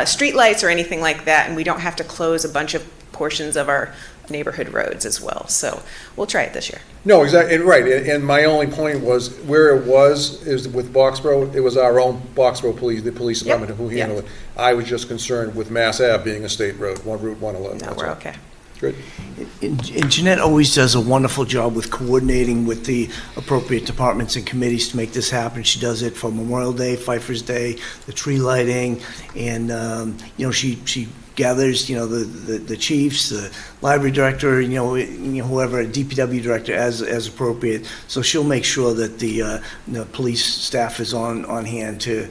street lights or anything like that, and we don't have to close a bunch of portions of our neighborhood roads as well. So we'll try it this year. No, exactly, right, and my only point was, where it is with Boxborough, it was our own Boxborough police, the police department who handled it. I was just concerned with Mass Ave being a state road, Route 111. No, that's we're all. okay. Good. And Jeanette always does a wonderful job with coordinating with the appropriate departments and committees to make this happen. She does it for Memorial Day, Pfeiffer's Day, the tree lighting, and, she gathers, the chiefs, the library director, whoever, DPW director as appropriate. So she'll make sure that the police staff is on hand to,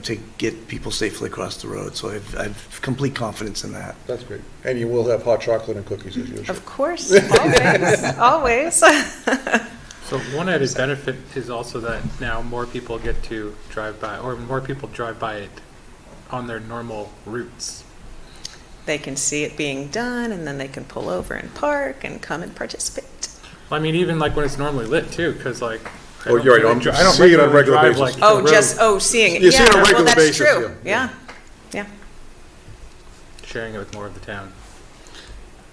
to get people safely across the road. So I've complete confidence in that. That's great. And you will have hot chocolate and cookies as usual. Of course, always. So one added benefit is also that now more people get to drive by, or more people drive by it on their normal routes. They can see it being done, and then they can pull over and park and come and participate. I mean, even like when it's normally lit too, because like. Oh, you're right. I'm seeing it on a regular basis. Like, Seeing it. You see it on a well, regular that's basis, true. yeah. Yeah. sharing it with more of the town.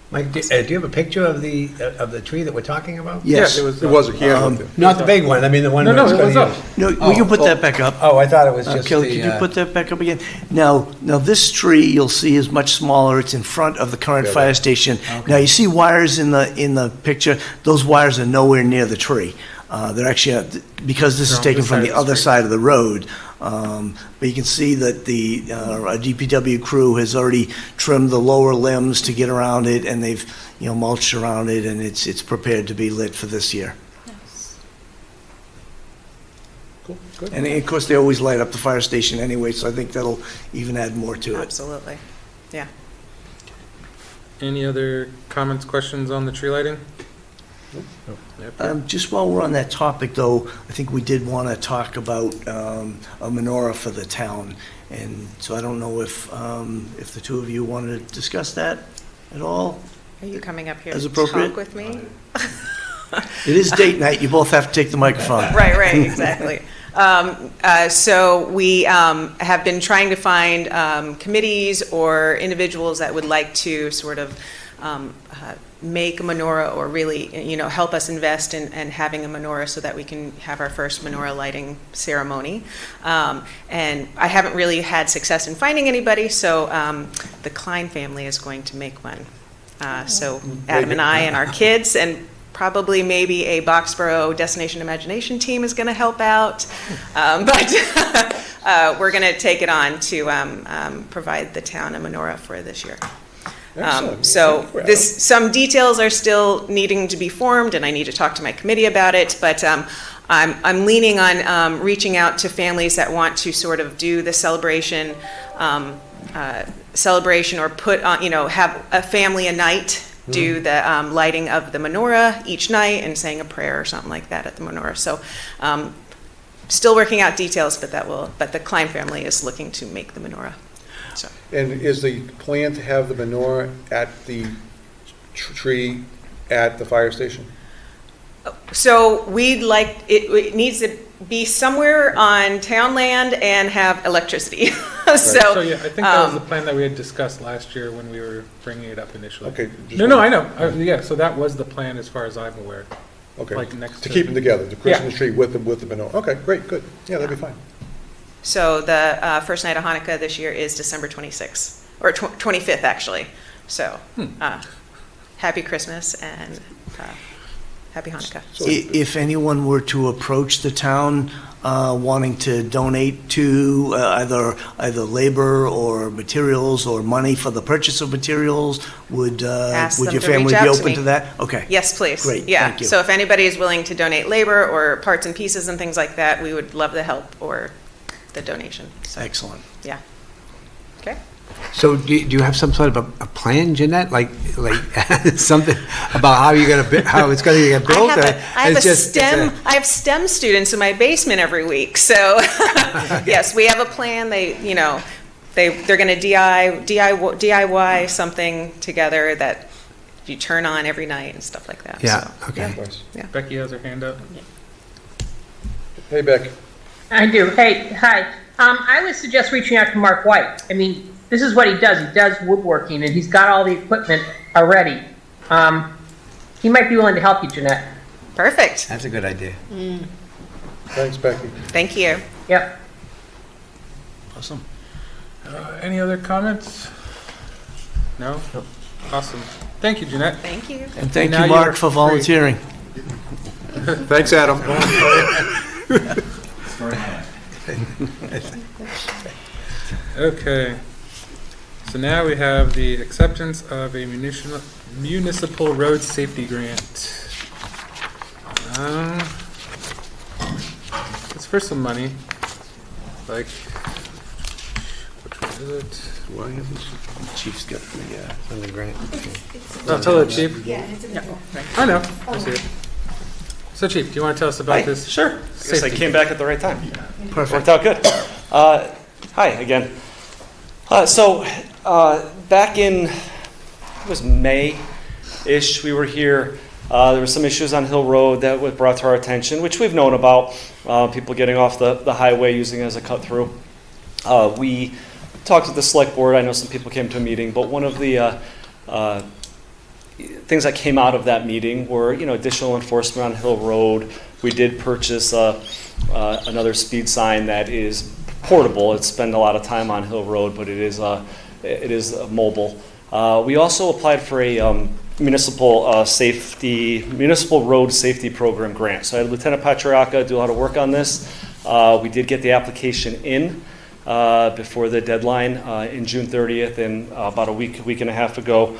Mike, do you have a picture of the tree that we're talking about? Yes. Yeah, it was. It was a candle. Not the big one, I mean the one. No, that's it was gonna up. use- No, we can put that back up. Oh, I thought it was just Kelly, could you put that back up again? Now this tree you'll see is much smaller. It's in front of the current fire station. Now you see wires in the picture. Those wires are nowhere near the tree. They're actually, because this is taken from the other side of the road. But you can see that the DPW crew has already trimmed the lower limbs to get around it, and they've mulched around it, and it's prepared to be lit for this year. And of course, they always light up the fire station anyway, so I think that'll even add more to it. Absolutely. Yeah. Any other comments, questions on the tree lighting? Yep. Just while we're on that topic, though, I think we did want to talk about a menorah for the town. And so I don't know if the two of you wanted to discuss that at all. Are you coming up here As to appropriate? talk with me? It is date night, you both have to take the microphone. Right, exactly. So we have been trying to find committees or individuals that would like to sort of make a menorah, or really, help us invest in having a menorah so that we can have our first menorah lighting ceremony. And I haven't really had success in finding anybody, so the Klein family is going to make one. So Adam and I and our kids, and probably maybe a Boxborough Destination Imagination team is going to help out. But we're going to take it on to provide the town a menorah for this year. So some details are still needing to be formed, and I need to talk to my committee about it, but I'm leaning on reaching out to families that want to sort of do the celebration or put on, have a family a night, do the lighting of the menorah each night and saying a prayer or something like that at the menorah. So still working out details, but the Klein family is looking to make the menorah. So. And is the plan to have the menorah at the tree at the fire station? So we'd like, it needs to be somewhere on town land and have electricity. So yeah, I think that was the plan that we had discussed last year when we were bringing it up initially. Okay. No, I know. Yeah, so that was the plan as far as I'm aware. Okay. Like next to keep them together, the Christmas Yeah. tree with the menorah. Okay, great, good. Yeah, that'd be fine. So the first night of Hanukkah this year is December 26th, or 25th actually. So happy Christmas and happy Hanukkah. If anyone were to approach the town wanting to donate to either labor or materials or money for the purchase of materials, would your family be open to that? Okay. Yes, please. Great, Yeah. thank you. So if anybody is willing to donate labor or parts and pieces and things like that, we would love the help or the donation. So, excellent. yeah. Okay. So do you have some sort of a plan, Jeanette? Like something about how it's going to get built? I have STEM students in my basement every week. So yes, we have a plan. They're going to DIY something together that you turn on every night and stuff like that. Yeah. So, Okay. Yeah. Becky has her hand up. Hey, Becky. I do. Hey, hi. I would suggest reaching out to Mark White. I mean, this is what he does. He does woodworking, and he's got all the equipment already. He might be willing to help you, Jeanette. Perfect. That's a good idea. Thanks, Becky. Thank you. Yep. Awesome. Any other comments? No? Awesome. Thank you, Jeanette. Thank you. And thank Now you, you're Mark, for free. volunteering. Thanks, Adam. Okay. So now we have the acceptance of a municipal road safety grant. It's for some money. Like, which one is it? Why have the chief's got the grant? I'll tell the chief. Yeah, and it's in the book, right? I know. I see it. So, Chief, do you want to tell us about this? Sure. I guess I Safety. came back at the right time. Perfect. Worked out good. Hi again. Back in, it was May-ish, we were here. There were some issues on Hill Road that were brought to our attention, which we've known about, people getting off the highway using it as a cut-through. We talked with the select board. I know some people came to a meeting, but one of the things that came out of that meeting were, additional enforcement on Hill Road. We did purchase another speed sign that is portable. It's spent a lot of time on Hill Road, but it is mobile. We also applied for a municipal road safety program grant. So I had Lieutenant Patriarca do a lot of work on this. We did get the application in before the deadline in June 30th, and about a week and a half ago,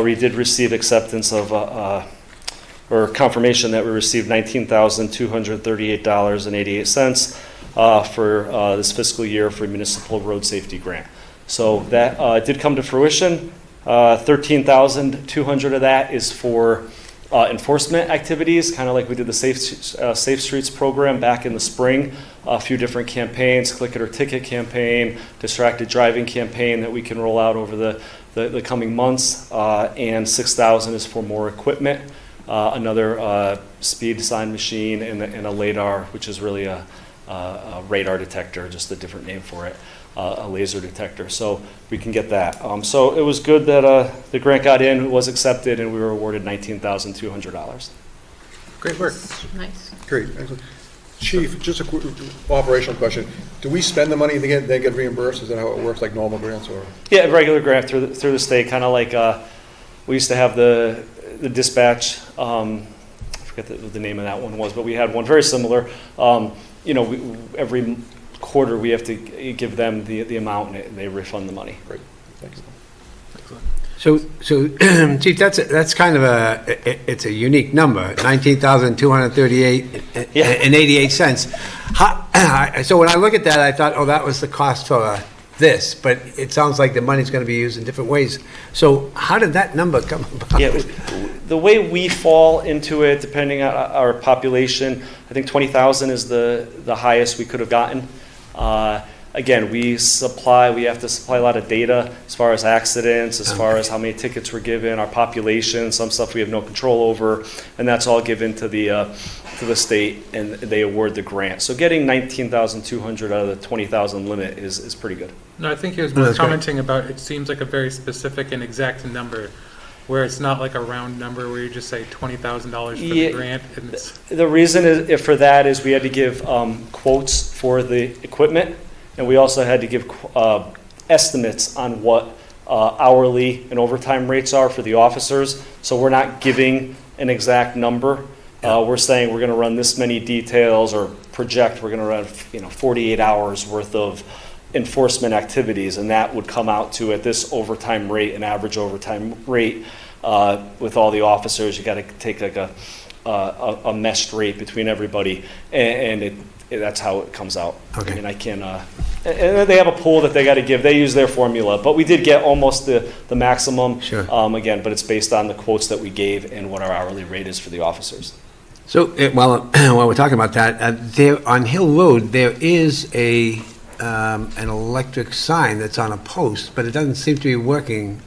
we did receive acceptance of or confirmation that we received $19,238.88. for this fiscal year for municipal road safety grant. So that did come to fruition. 13,200 of that is for enforcement activities, kind of like we did the Safe Streets program back in the spring. A few different campaigns, click it or ticket campaign, distracted driving campaign that we can roll out over the coming months. And 6,000 is for more equipment, another speed sign machine and a LiDAR, which is really a radar detector, just a different name for it. A laser detector, so we can get that. So it was good that the grant got in, it was accepted, and we were awarded $19,200. Great work. Nice. Great, excellent. Chief, just a quick operational question. Do we spend the money and then get reimbursed? Is that how it works, like normal grants, or? Yeah, a regular grant through the state, kind of like we used to have the dispatch. I forget what the name of that one was, but we had one very similar. Every quarter we have to give them the amount and they refund the money. Great, thank you. So, Chief, that's kind of it's a unique number, 19,238 and 88 cents. So when I look at that, I thought, oh, that was the cost for this, but it sounds like the money's going to be used in different ways. So how did that number come about? Yeah, the way we fall into it, depending on our population, I think 20,000 is the highest we could have gotten. Again, we have to supply a lot of data as far as accidents, as far as how many tickets were given, our population, some stuff we have no control over, and that's all given to the state, and they award the grant. So getting 19,200 out of the 20,000 limit is pretty good. No, I think he was more commenting about, it seems like a very specific and exact number, where it's not like a round number where you just say $20,000 for the grant. And the reason for that is we had to give quotes for the equipment, and we also had to give estimates on what hourly and overtime rates are for the officers. So we're not giving an exact number. We're saying we're going to run this many details, or project we're going to run 48 hours worth of enforcement activities, and that would come out to, at this overtime rate, an average overtime rate with all the officers. You got to take like a meshed rate between everybody, and that's how it comes out. Okay. I mean, I can, and they have a pool that they got to give. They use their formula, but we did get almost the maximum. Sure. Again, but it's based on the quotes that we gave and what our hourly rate is for the officers. So while we're talking about that, there on Hill Road, there is an electric sign that's on a post, but it doesn't seem to be working.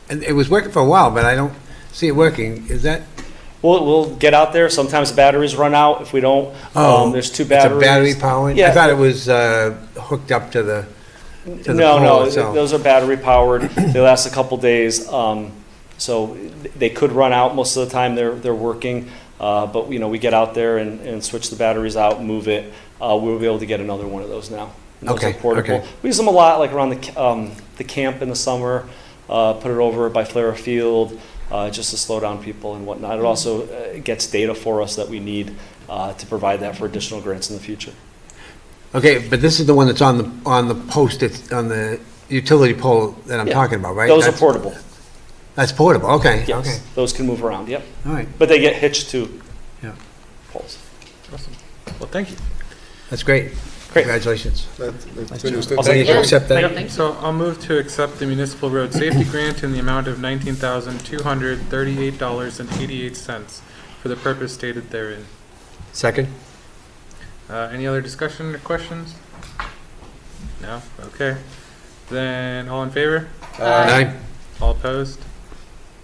It was working for a while, but I don't see it working. Is that? We'll get out there. Sometimes batteries run out. If we don't, there's two batteries. It's a battery powered? Yeah. I thought it was hooked up to the No, itself. those are battery powered. They last a couple days, so they could run out. Most of the time they're working, but we get out there and switch the batteries out, move it. We'll be able to get another one of those now. Those Okay, are portable. okay. We use them a lot, like around the camp in the summer. Put it over by Flair Field. Just to slow down people and whatnot. It also gets data for us that we need to provide that for additional grants in the future. Okay, but this is the one that's on the post, it's on the utility pole that I'm talking about, right? Those are portable. That's portable, okay, Yes, okay. those can move around, yep. All right, But they get hitched to poles. awesome. Well, thank you. that's great. Great. Congratulations. That's good news. I'll Ready take to accept that? Thank you. So I'll move to accept the municipal road safety grant in the amount of $19,238.88 for the purpose stated therein. Second? Any other discussion or questions? No? Okay. Then all in favor? Aye. All opposed?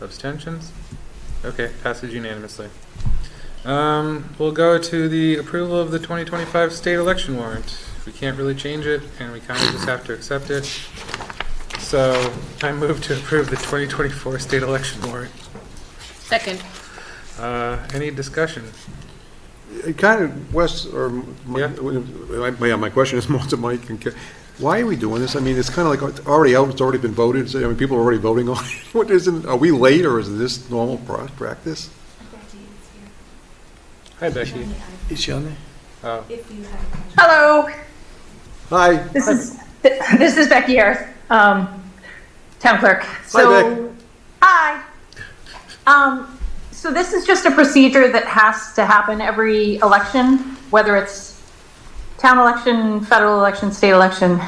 Abstentions? Okay, passes unanimously. We'll go to the approval of the 2025 state election warrant. We can't really change it, and we kind of just have to accept it. So I move to approve the 2024 state election warrant. Second. Any discussion? It kind of, Wes, or my question is more to Mike and why are we doing this? I mean, it's kind of like already out, it's already been voted. So, I mean, people are already voting on it. What isn't? Are we late, or is this normal practice? Hi, Becky. Is she on there? Oh. Hello, Hi. this is Becky Harris, town clerk. So, hi. So this is just a procedure that has to happen every election, whether it's town election, federal election, state election,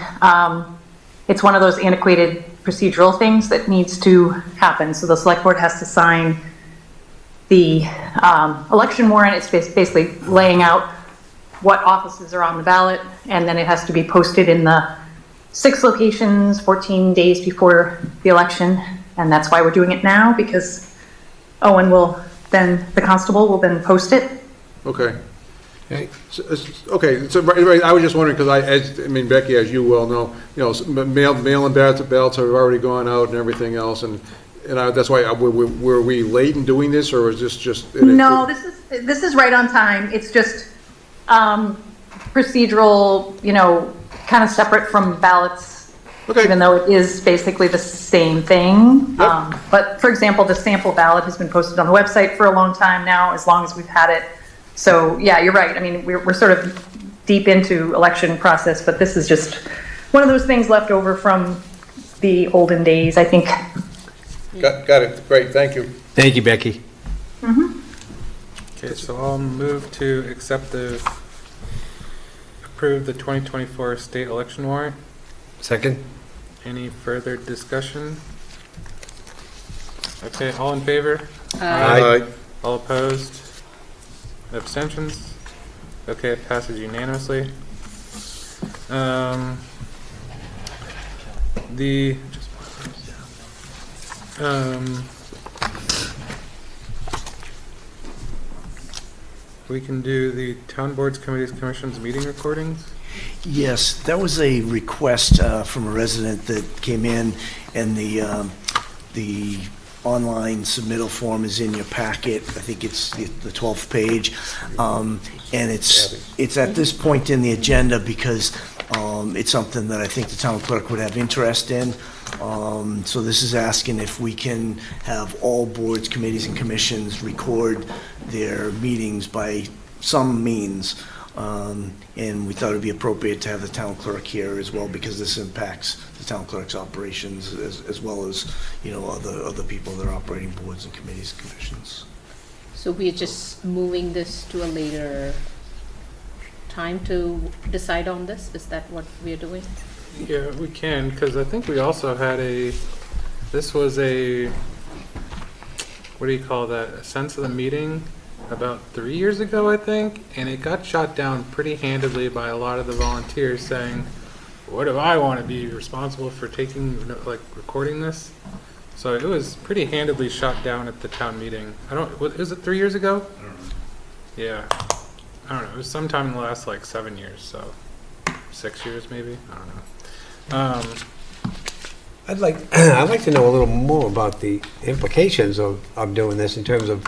it's one of those antiquated procedural things that needs to happen. So the select board has to sign the election warrant. It's basically laying out what offices are on the ballot, and then it has to be posted in the 6 locations 14 days before the election. And that's why we're doing it now, because Owen will then, the constable will then post it. Okay. Okay, so right, I was just wondering, because I mean, Becky, as you well know, mail-in ballots have already gone out and everything else, and that's why, were we late in doing this, or was this just? No, this is right on time. It's just procedural, kind of separate from ballots. Okay. Even though it is basically the same thing. Yep. But for example, the sample ballot has been posted on the website for a long time now, as long as we've had it. So yeah, you're right. I mean, we're sort of deep into election process, but this is just one of those things left over from the olden days, I think. Got it. Great. Thank you. Thank you, Becky. Mm-hmm. Okay, so I'll move to approve the 2024 state election warrant. Second. Any further discussion? Okay, all in favor? Aye. All opposed? Abstentions? Okay, it passes unanimously. We can do the town boards, committees, commissions, meeting recordings. Yes, that was a request from a resident that came in, and the online submittal form is in your packet. I think it's the 12th page, and it's at this point in the agenda because it's something that I think the town clerk would have interest in. So this is asking if we can have all boards, committees, and commissions record their meetings by some means. And we thought it'd be appropriate to have the town clerk here as well, because this impacts the town clerk's operations as well as, other people that are operating boards and committees and commissions. So we're just moving this to a later time to decide on this? Is that what we're doing? Yeah, we can, because I think we also had this was a, what do you call that, a sense of the meeting about 3 years ago, I think, and it got shot down pretty handedly by a lot of the volunteers saying, what do I want to be responsible for recording this? So it was pretty handedly shot down at the town meeting. Is it 3 years ago? I don't know. Yeah. I don't know. It was sometime in the last 7 years, so 6 years maybe? I don't know. I'd like to know a little more about the implications of doing this in terms of,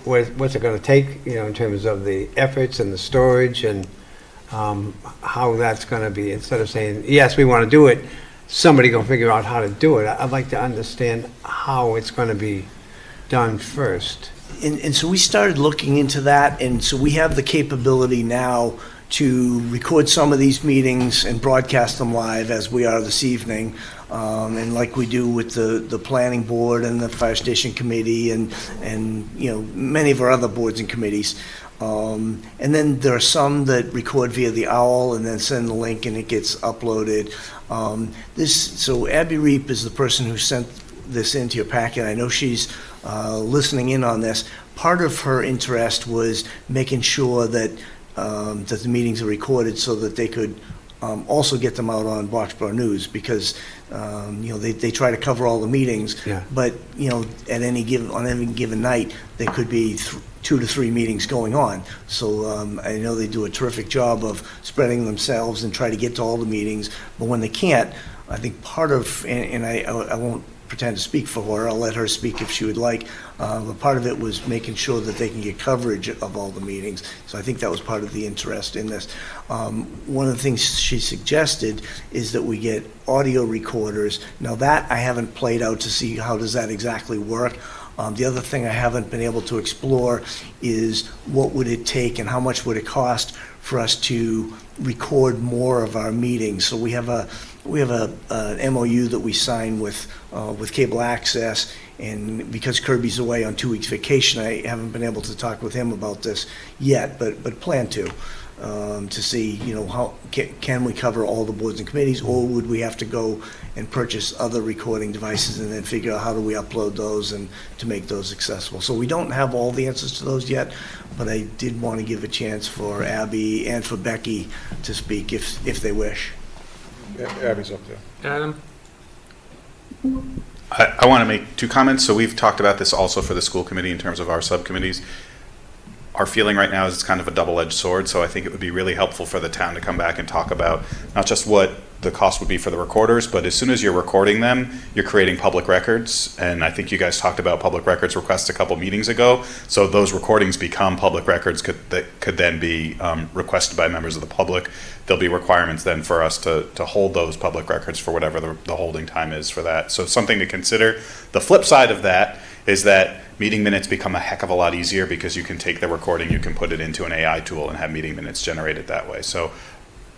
what's it going to take, in terms of the efforts and the storage and how that's going to be, instead of saying, yes, we want to do it, somebody going to figure out how to do it. I'd like to understand how it's going to be done first. And so we started looking into that, and so we have the capability now to record some of these meetings and broadcast them live as we are this evening, and like we do with the planning board and the fire station committee and many of our other boards and committees. And then there are some that record via the OWL and then send the link and it gets uploaded. So Abby Reep is the person who sent this into your packet. I know she's listening in on this. Part of her interest was making sure that the meetings are recorded so that they could also get them out on Boxborough News, because they try to cover all the meetings, yeah. But on any given night there could be 2 to 3 meetings going on. So I know they do a terrific job of spreading themselves and try to get to all the meetings, but when they can't, I think part of, and I won't pretend to speak for her, I'll let her speak if she would like, but part of it was making sure that they can get coverage of all the meetings. So I think that was part of the interest in this. One of the things she suggested is that we get audio recorders. Now that I haven't played out to see how does that exactly work. The other thing I haven't been able to explore is what would it take and how much would it cost for us to record more of our meetings. So we have an MOU that we sign with Cable Access, and because Kirby's away on 2 weeks vacation, I haven't been able to talk with him about this yet, but plan to. to see, how, can we cover all the boards and committees, or would we have to go and purchase other recording devices and then figure out how do we upload those and to make those accessible. So we don't have all the answers to those yet, but I did want to give a chance for Abby and for Becky to speak if they wish. Abby's up there. Adam? I want to make 2 comments. So we've talked about this also for the school committee in terms of our subcommittees. Our feeling right now is it's kind of a double-edged sword, so I think it would be really helpful for the town to come back and talk about not just what the cost would be for the recorders, but as soon as you're recording them, you're creating public records, and I think you guys talked about public records requests a couple meetings ago, so those recordings become public records that could then be requested by members of the public. There'll be requirements then for us to hold those public records for whatever the holding time is for that. So something to consider. The flip side of that is that meeting minutes become a heck of a lot easier because you can take the recording, you can put it into an AI tool and have meeting minutes generated that way. So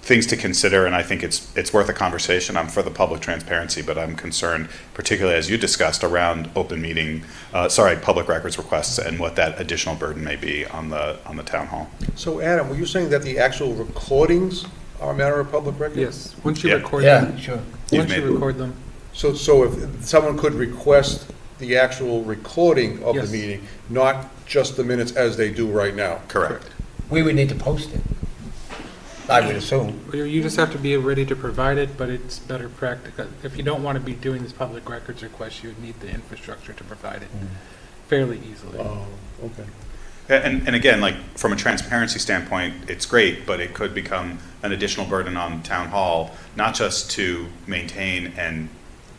things to consider, and I think it's worth a conversation. I'm for the public transparency, but I'm concerned, particularly as you discussed, around public records requests and what that additional burden may be on the town hall. So Adam, were you saying that the actual recordings are a matter of public record? Yes, once you Yeah. record them. Sure. Once you record them. So if someone could request the actual recording of Yes. the meeting, not just the minutes as they do right now? Correct. We would need to post it, I would assume. You just have to be ready to provide it, but it's better practical. If you don't want to be doing this public records request, you would need the infrastructure to provide it fairly easily. Oh, okay. And again, like from a transparency standpoint, it's great, but it could become an additional burden on town hall, not just to maintain and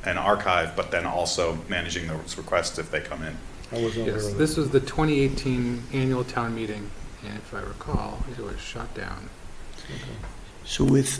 archive, but then also managing those requests if they come in. I wasn't aware Yes, of that. this was the 2018 annual town meeting, and if I recall, it was shot down. So with,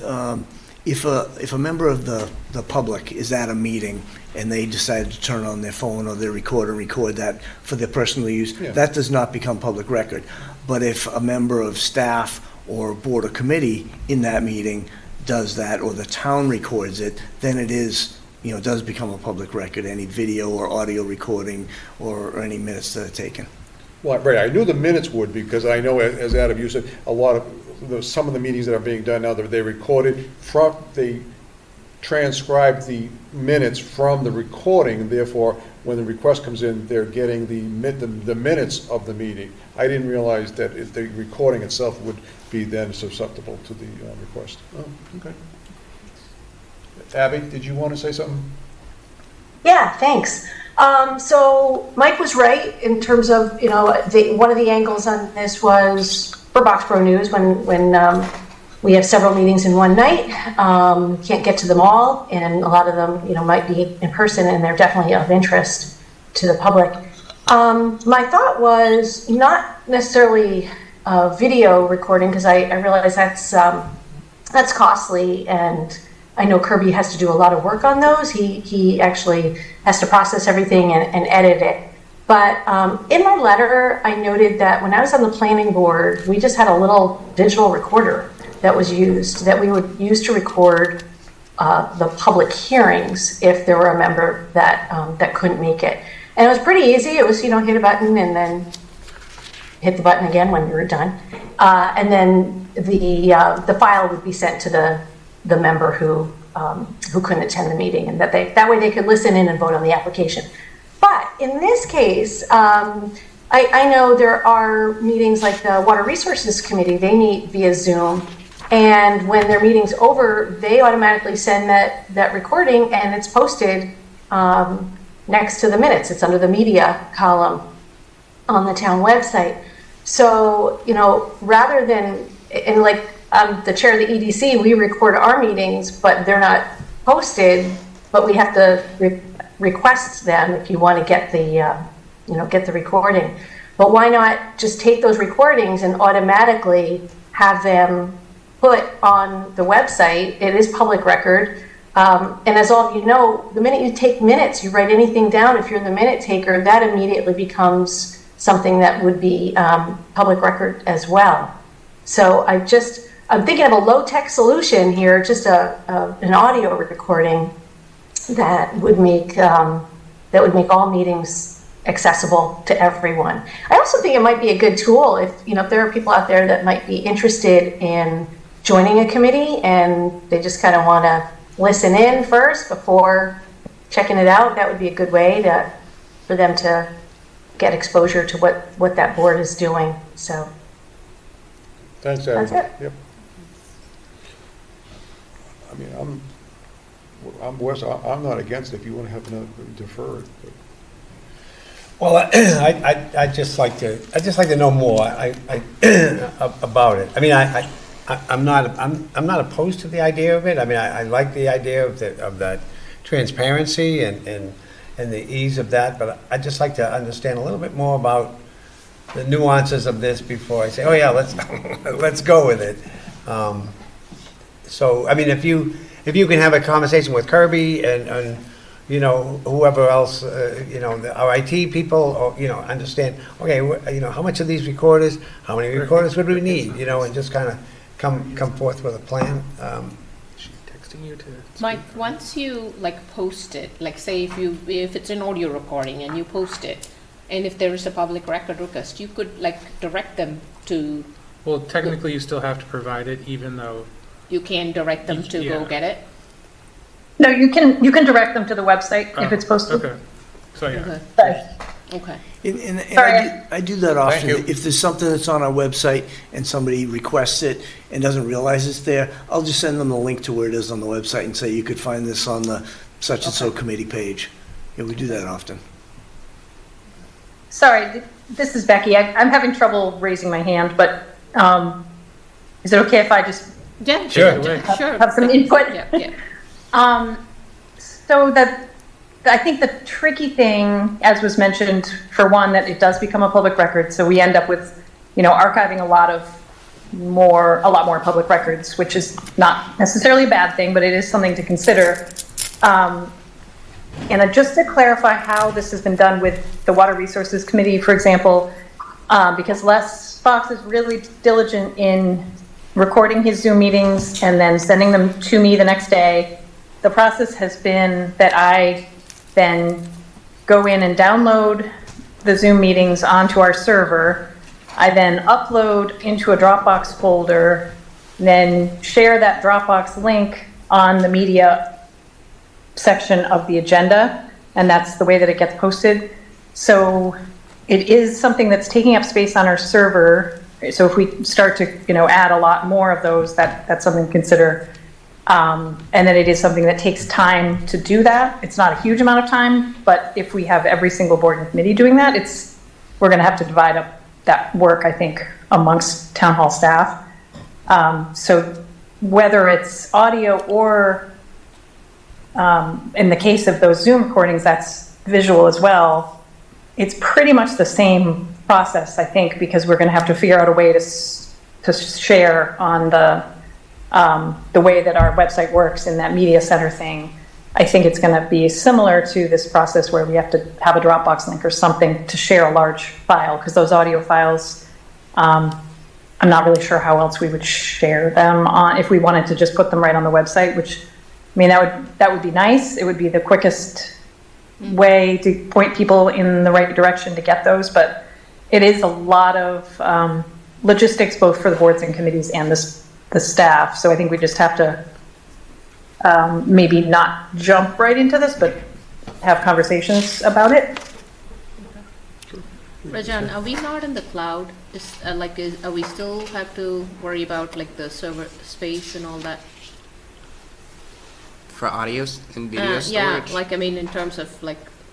if a member of the public is at a meeting and they decide to turn on their phone or their recorder and record that for their personal use, Yeah. that does not become public record. But if a member of staff or board or committee in that meeting does that, or the town records it, then it is, does become a public record, any video or audio recording or any minutes that are taken. Well, right, I knew the minutes would, because I know, as Adam, you said, some of the meetings that are being done now, they recorded they transcribe the minutes from the recording, and therefore, when the request comes in, they're getting the minutes of the meeting. I didn't realize that the recording itself would be then susceptible to the request. Oh, okay. Abby, did you want to say something? Yeah, thanks. So Mike was right in terms of, one of the angles on this was for Boxborough News when we have several meetings in one night. Can't get to them all, and a lot of them, might be in person, and they're definitely of interest to the public. My thought was not necessarily video recording, because I realize that's costly, and I know Kirby has to do a lot of work on those. He actually has to process everything and edit it. But in my letter, I noted that when I was on the planning board, we just had a little digital recorder that was used, that we would use to record the public hearings if there were a member that couldn't make it. And it was pretty easy. It was, hit a button and then hit the button again when you were done. And then the file would be sent to the member who couldn't attend the meeting, and that way they could listen in and vote on the application. But in this case, I know there are meetings like the Water Resources Committee, they meet via Zoom, and when their meeting's over, they automatically send that recording, and it's posted next to the minutes. It's under the media column on the town website. So, rather than, and like I'm the chair of the EDC, we record our meetings, but they're not posted, but we have to request them if you want to get the recording. But why not just take those recordings and automatically have them put on the website? It is public record. And as all of you know, the minute you take minutes, you write anything down, if you're the minute taker, that immediately becomes something that would be public record as well. So I'm thinking of a low-tech solution here, just an audio recording that would make all meetings accessible to everyone. I also think it might be a good tool if, if there are people out there that might be interested in joining a committee and they just kind of want to listen in first before checking it out. That would be a good way for them to get exposure to what that board is doing. So Thanks, that's Adam. it. Yep. I mean, I'm Wes, I'm not against it if you want to have another defer it. But. Well, I just like to know more about it. I mean, I'm not opposed to the idea of it. I mean, I like the idea of that transparency and the ease of that, but I'd just like to understand a little bit more about the nuances of this before I say, oh yeah, let's go with it. So, I mean, if you can have a conversation with Kirby and whoever else, our IT people, or, understand, okay, how much of these recorders, how many recorders would we need, and just kind of come forth with a plan. Mike, once you post it, say if it's an audio recording and you post it, and if there is a public record request, you could direct them to. Well, technically, you still have to provide it, even though you can direct them to go get it. No, you can direct them to the website if it's posted. Okay. So yeah. Okay. And Sorry. I do that often. Thank you. If there's something that's on our website and somebody requests it and doesn't realize it's there, I'll just send them the link to where it is on the website and say, you could find this on the such and so committee page. Yeah, we do that often. Sorry, this is Becky. I'm having trouble raising my hand, but is it okay if I just Yeah, Sure. have some input? Yeah. So I think the tricky thing, as was mentioned, for one, that it does become a public record, so we end up with, archiving a lot more public records, which is not necessarily a bad thing, but it is something to consider. And just to clarify how this has been done with the Water Resources Committee, for example, because Les Fox is really diligent in recording his Zoom meetings and then sending them to me the next day. The process has been that I then go in and download the Zoom meetings onto our server. I then upload into a Dropbox folder, then share that Dropbox link on the media section of the agenda, and that's the way that it gets posted. So it is something that's taking up space on our server. So if we start to, add a lot more of those, that's something to consider. And then it is something that takes time to do that. It's not a huge amount of time, but if we have every single board and committee doing that, we're going to have to divide up that work, I think, amongst town hall staff. So whether it's audio or, in the case of those Zoom recordings, that's visual as well, it's pretty much the same process, I think, because we're going to have to figure out a way to share on the way that our website works in that media center thing. I think it's going to be similar to this process where we have to have a Dropbox link or something to share a large file, because those audio files, I'm not really sure how else we would share them on if we wanted to just put them right on the website, which, I mean, that would be nice. It would be the quickest way to point people in the right direction to get those, but it is a lot of logistics, both for the boards and committees and the staff. So I think we just have to maybe not jump right into this, but have conversations about it. Rajan, are we not in the cloud? Are we still have to worry about the server space and all that? For audios and video storage? Yeah, in terms of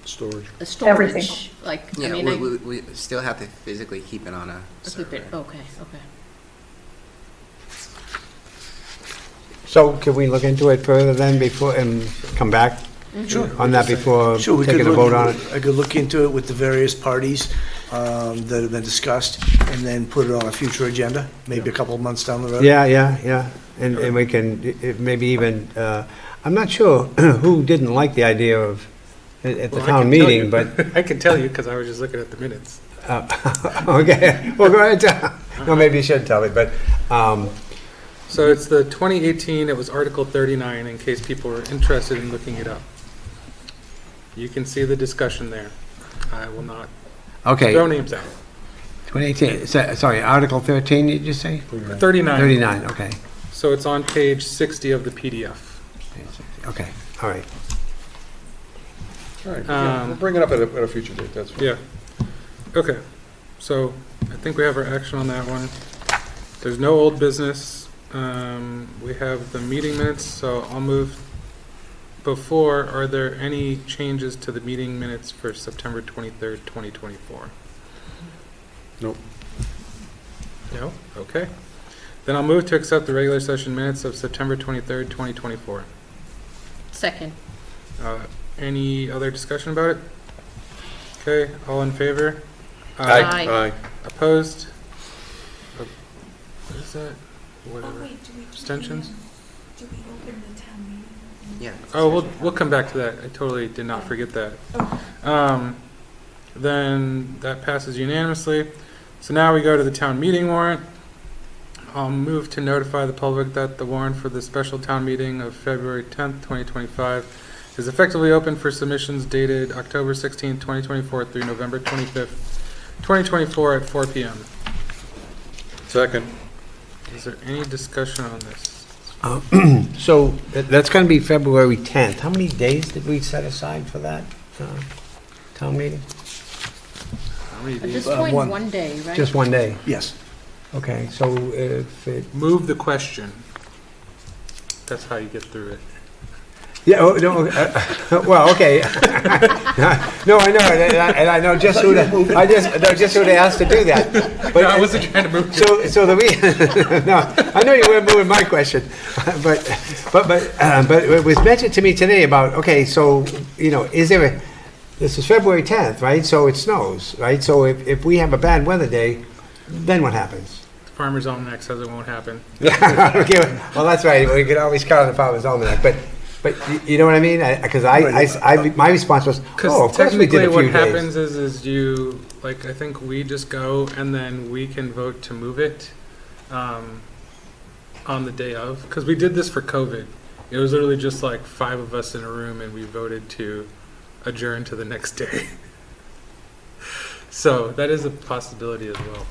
Storage. storage. Everything. Yeah, we still have to physically keep it on a server. Okay. So could we look into it further then before, and come back on that before We taking could a vote on it? I could look into it with the various parties that have been discussed, and then put it on a future agenda, maybe a couple of months down the road. Yeah. And we can, maybe even, I'm not sure who didn't like the idea of, at the Well, I town can tell meeting, you. but. I can tell you because I was just looking at the minutes. Okay, well, go ahead. No, maybe you should tell me, but, So it's the 2018, it was Article 39, in case people were interested in looking it up. You can see the discussion there. I will not Okay. throw names out. 2018, sorry, Article 13, did you say? 39. 39, okay. So it's on page 60 of the PDF. Okay, all right. All right, yeah, we'll bring it up at a future date, that's fine. Yeah. Okay. So I think we have our action on that one. There's no old business. We have the meeting minutes, so I'll move. Before, are there any changes to the meeting minutes for September 23rd, 2024? Nope. No? Okay. Then I'll move to accept the regular session minutes of September 23rd, 2024. Second. Any other discussion about it? Okay, all in favor? Aye. Aye. Opposed? What is that? Whatever. Abstentions? Do we open the town meeting? Yeah. Oh, we'll come back to that. I totally did not forget that. Then that passes unanimously. So now we go to the town meeting warrant. I'll move to notify the public that the warrant for the special town meeting of February 10th, 2025 is effectively open for submissions dated October 16th, 2024 through November 25th, 2024 at 4 p.m. Second. Is there any discussion on this? So that's going to be February 10th. How many days did we set aside for that town meeting? How many At days? this point, one. one day, right? Just one day? Yes. Okay, so if it... Move the question. That's how you get through it. Yeah, oh, no, well, okay. No, I know, and I know just who to, I just know just who to ask to do that. But No, I wasn't trying to move. So the no, I know you weren't moving my question, but it was mentioned to me today about, okay, so, you know, this is February 10th, right? So it snows, right? So if we have a bad weather day, then what happens? Farmer's Almanac says it won't happen. Okay, well, that's right. We could always count on the Farmer's Almanac, but you know what I mean? Because my response was, oh, of course we did a few what days. happens is you, like, I think we just go and then we can vote to move it on the day of. Because we did this for COVID. It was literally just like 5 of us in a room and we voted to adjourn to the next day. So that is a possibility as well.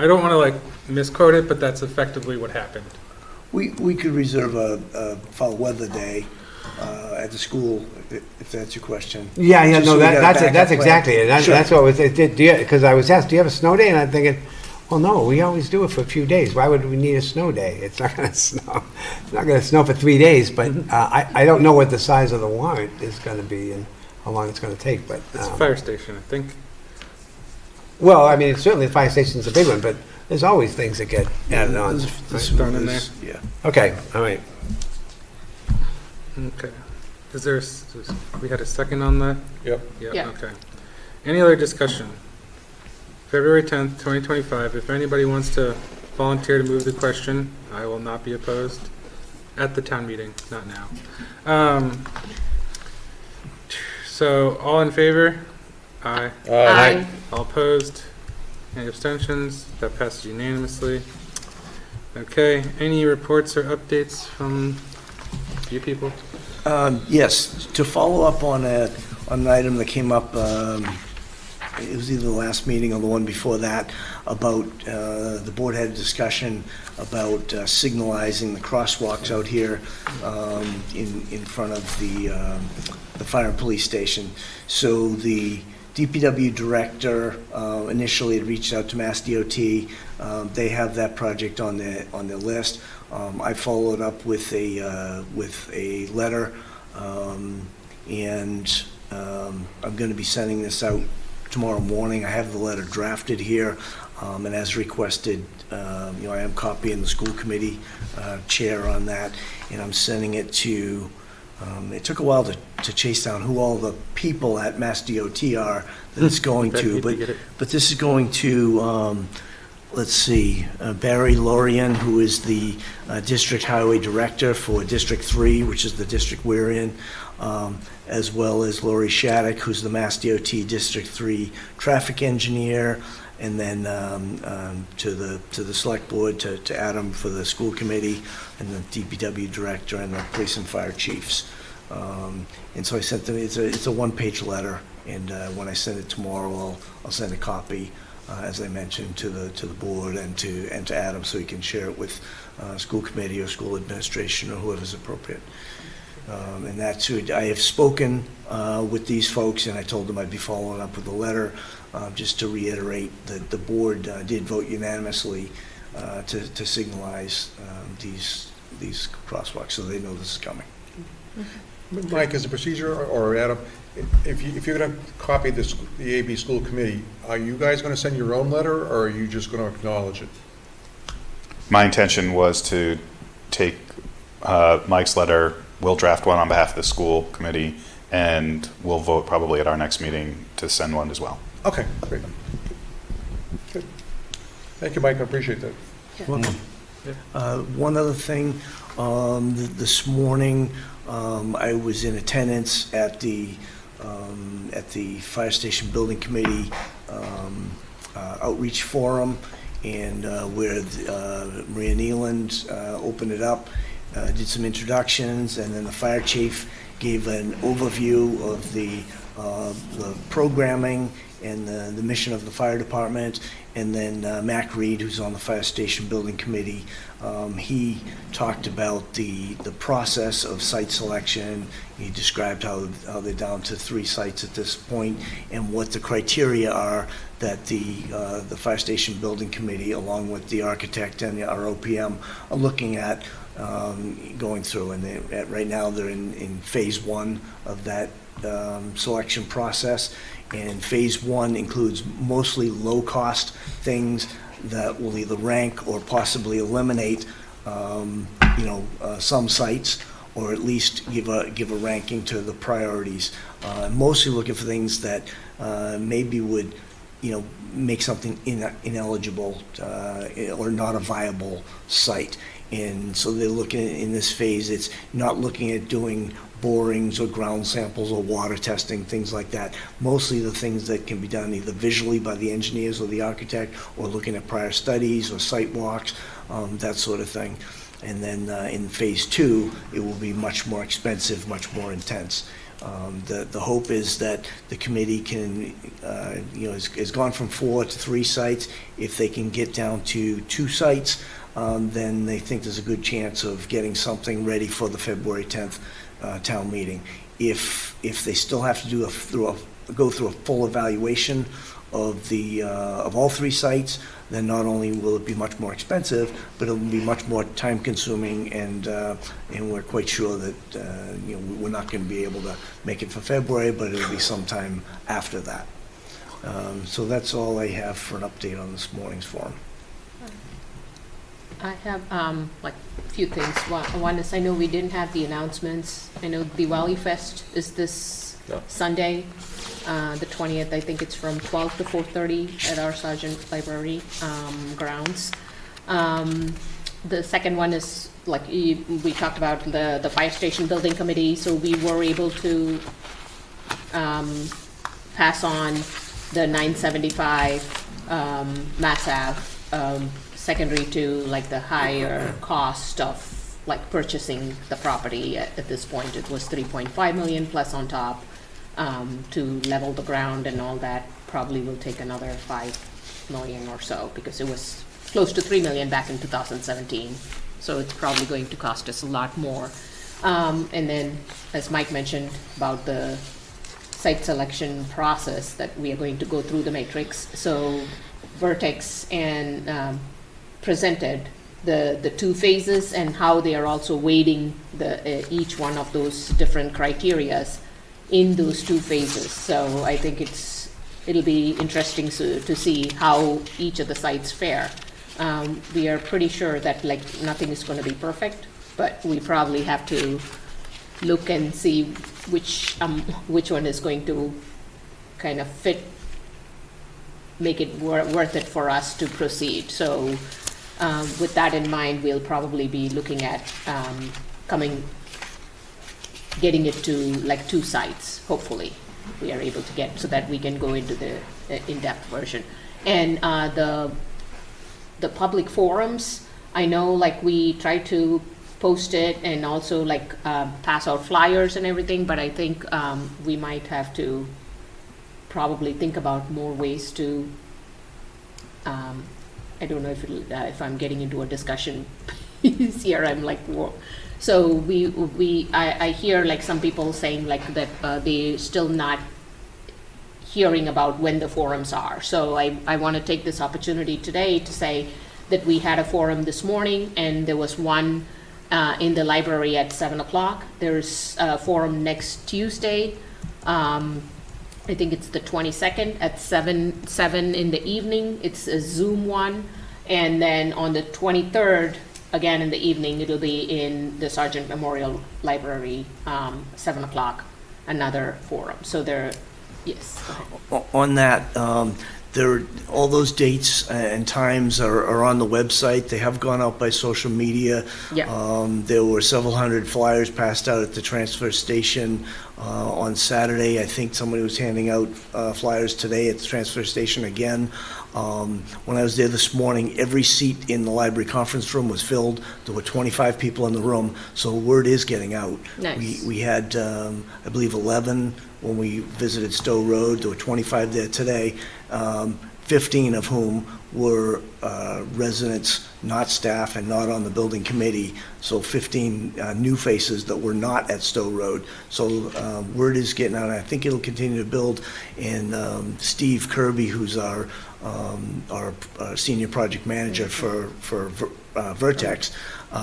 I don't want to like misquote it, but that's effectively what happened. We could reserve a fall weather day at the school, if that's your question. Yeah, Just no, so we got a that's backup exactly it. plan. Sure. That's what was, because I was asked, do you have a snow day? And I'm thinking, well, no, we always do it for a few days. Why would we need a snow day? It's not going to snow. It's not going to snow for 3 days, but I don't know what the size of the warrant is going to be and how long it's going to take, but. It's a fire station, I think. Well, I mean, certainly the fire station's a big one, but there's always things that get added on. This Thrown one in is- Yeah. Okay, all right. Okay. Is there, we had a second on that? Yep. Yeah. Okay. Any other discussion? February 10th, 2025, if anybody wants to volunteer to move the question, I will not be opposed at the town meeting, not now. So, all in favor? Aye. Aye. All opposed? Any abstentions? That passes unanimously. Okay, any reports or updates from you people? Yes, to follow up on an item that came up, it was either the last meeting or the one before that, about the board had a discussion about signalizing the crosswalks out here in front of the fire and police station. So the DPW director initially had reached out to Mass DOT. They have that project on their list. I followed up with a letter, and I'm going to be sending this out tomorrow morning. I have the letter drafted here, and as requested, I am copying the school committee chair on that, and I'm sending it to. It took a while to chase down who all the people at Mass DOT are that it's going to, but this is going to, let's see, Barry Lorian, who is the District Highway Director for District 3, which is the district we're in, as well as Lori Shattuck, who's the Mass DOT District 3 Traffic Engineer, and then to the Select Board, to Adam for the School Committee, and the DPW Director, and the Police and Fire Chiefs. And so I sent them, it's a one-page letter, And when I send it tomorrow, I'll send a copy, as I mentioned, to the board and to Adam, so he can share it with school committee or school administration or whoever's appropriate. And that's who I have spoken with these folks, and I told them I'd be following up with a letter, just to reiterate that the board did vote unanimously to signalize these crosswalks, so they know this is coming. Mike, as a procedure, or Adam, if you're going to copy the AB school committee, are you guys going to send your own letter, or are you just going to acknowledge it? My intention was to take Mike's letter, we'll draft one on behalf of the school committee, and we'll vote probably at our next meeting to send one as well. Okay, great. Good. Thank you, Mike, I appreciate that. Welcome. One other thing, this morning, I was in attendance at the Fire Station Building Committee outreach forum, and where Maria Nealand opened it up, did some introductions, and then the fire chief gave an overview of the programming and the mission of the fire department. And then Mac Reed, who's on the Fire Station Building Committee, he talked about the process of site selection. He described how they're down to 3 sites at this point, and what the criteria are that the Fire Station Building Committee, along with the architect and our OPM, are looking at going through. And right now they're in phase 1 of that selection process. And phase 1 includes mostly low-cost things that will either rank or possibly eliminate, some sites, or at least give a ranking to the priorities. Mostly looking for things that maybe would, make something ineligible or not a viable site. And so they're looking in this phase. It's not looking at doing borings or ground samples or water testing, things like that. Mostly the things that can be done either visually by the engineers or the architect, or looking at prior studies or site walks, that sort of thing. And then in phase 2, it will be much more expensive, much more intense. The hope is that the committee can, has gone from 4 to 3 sites. If they can get down to 2 sites, then they think there's a good chance of getting something ready for the February 10th town meeting. If they still have to go through a full evaluation of all 3 sites, then not only will it be much more expensive, but it'll be much more time consuming, and we're quite sure that we're not going to be able to make it for February, but it'll be sometime after that. So that's all I have for an update on this morning's forum. I have a few things. One is, I know we didn't have the announcements. I know Diwali Fest is this Sunday, the 20th. I think it's from 12 to 4:30 at our Sargent Library grounds. The second one is, we talked about the Fire Station Building Committee, so we were able to pass on the 975 Mass Ave, secondary to the higher cost of purchasing the property. At this point, it was 3.5 million plus on top to level the ground, and all that probably will take another 5 million or so, because it was close to 3 million back in 2017. So it's probably going to cost us a lot more. And then, as Mike mentioned about the site selection process, that we are going to go through the matrix. So Vertex and presented the 2 phases and how they are also weighting each one of those different criterias in those 2 phases. So I think it'll be interesting to see how each of the sites fare. We are pretty sure that nothing is going to be perfect, but we probably have to look and see which one is going to kind of make it worth it for us to proceed. So with that in mind, we'll probably be looking at getting it to 2 sites, hopefully we are able to get, so that we can go into the in-depth version. And the public forums, I know we try to post it and also pass out flyers and everything, but I think we might have to probably think about more ways to, I don't know if I'm getting into a discussion piece here, I'm like, whoa. So I hear like some people saying like that they're still not hearing about when the forums are. So I want to take this opportunity today to say that we had a forum this morning, and there was one in the library at 7 o'clock. There's a forum next Tuesday. I think it's the 22nd at 7 in the evening. It's a Zoom one. And then on the 23rd, again in the evening, it'll be in the Sargent Memorial Library, 7 o'clock, another forum. So there, yes. On that, all those dates and times are on the website. They have gone out by social media. Yeah. There were several hundred flyers passed out at the transfer station on Saturday. I think somebody was handing out flyers today at the transfer station again. When I was there this morning, every seat in the library conference room was filled. There were 25 people in the room, so word is getting out. Nice. We had, I believe, 11 when we visited Stowe Road. There were 25 there today, 15 of whom were residents, not staff, and not on the building committee. So 15 new faces that were not at Stowe Road. So word is getting out, and I think it'll continue to build. And Steve Kirby, who's our senior project manager for Vertex,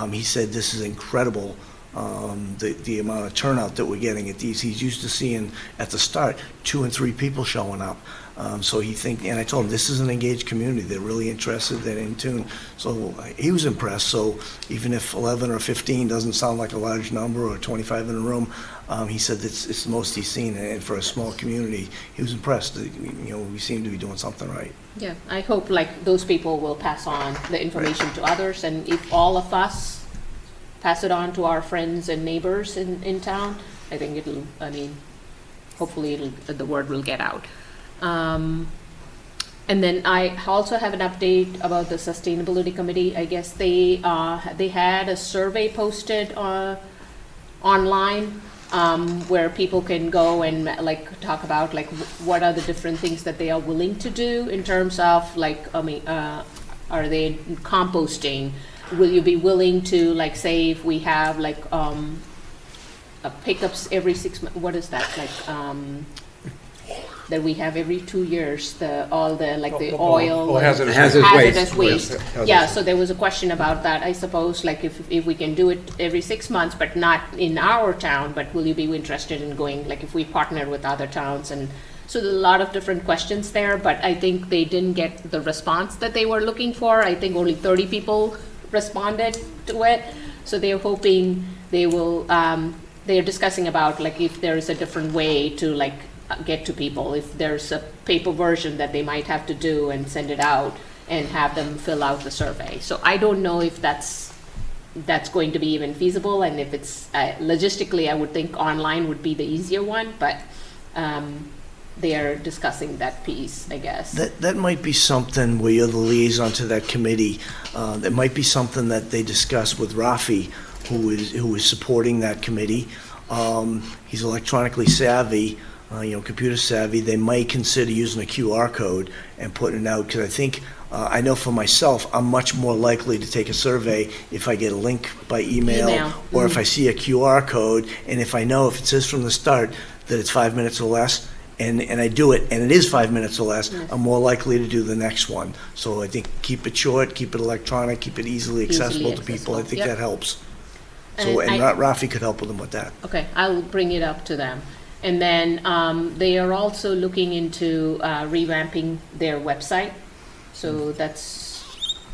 he said this is incredible. The amount of turnout that we're getting at these. He's used to seeing at the start 2 and 3 people showing up. So and I told him this is an engaged community. They're really interested, they're in tune. So he was impressed. So even if 11 or 15 doesn't sound like a large number, or 25 in a room, he said it's the most he's seen. And for a small community, he was impressed. We seem to be doing something right. Yeah, I hope like those people will pass on the information to others, and if all of us pass it on to our friends and neighbors in town, I think hopefully the word will get out. And then I also have an update about the Sustainability Committee. I guess they had a survey posted online where people can go and like talk about like what are the different things that they are willing to do in terms of like, are they composting? Will you be willing to, like, say, if we have, like, pickups every 6 months, what is that, like, that we have every 2 years, the oil. Hazardous waste. Yeah, so there was a question about that. I suppose, like, if we can do it every 6 months, but not in our town, but will you be interested in going, like, if we partner with other towns? And so there's a lot of different questions there, but I think they didn't get the response that they were looking for. I think only 30 people responded to it, so they're hoping they will. They're discussing about like if there is a different way to like get to people. If there's a paper version that they might have to do and send it out and have them fill out the survey. So I don't know if that's going to be even feasible, and if it's logistically, I would think online would be the easier one, but. They are discussing that piece, I guess. That might be something where you're the liaison to that committee. That might be something that they discuss with Rafi, who is supporting that committee. He's electronically savvy, computer savvy. They might consider using a QR code and putting it out, because I think, I know for myself, I'm much more likely to take a survey if I get a link by email. Or if I see a QR code, and if I know if it says from the start that it's 5 minutes or less, and I do it, and it is 5 minutes or less, I'm more likely to do the next one. So I think keep it short, keep it electronic, keep it easily accessible to people. I think that helps. So, and Rafi could help them with that. Okay, I'll bring it up to them. And then they are also looking into revamping their website. So that's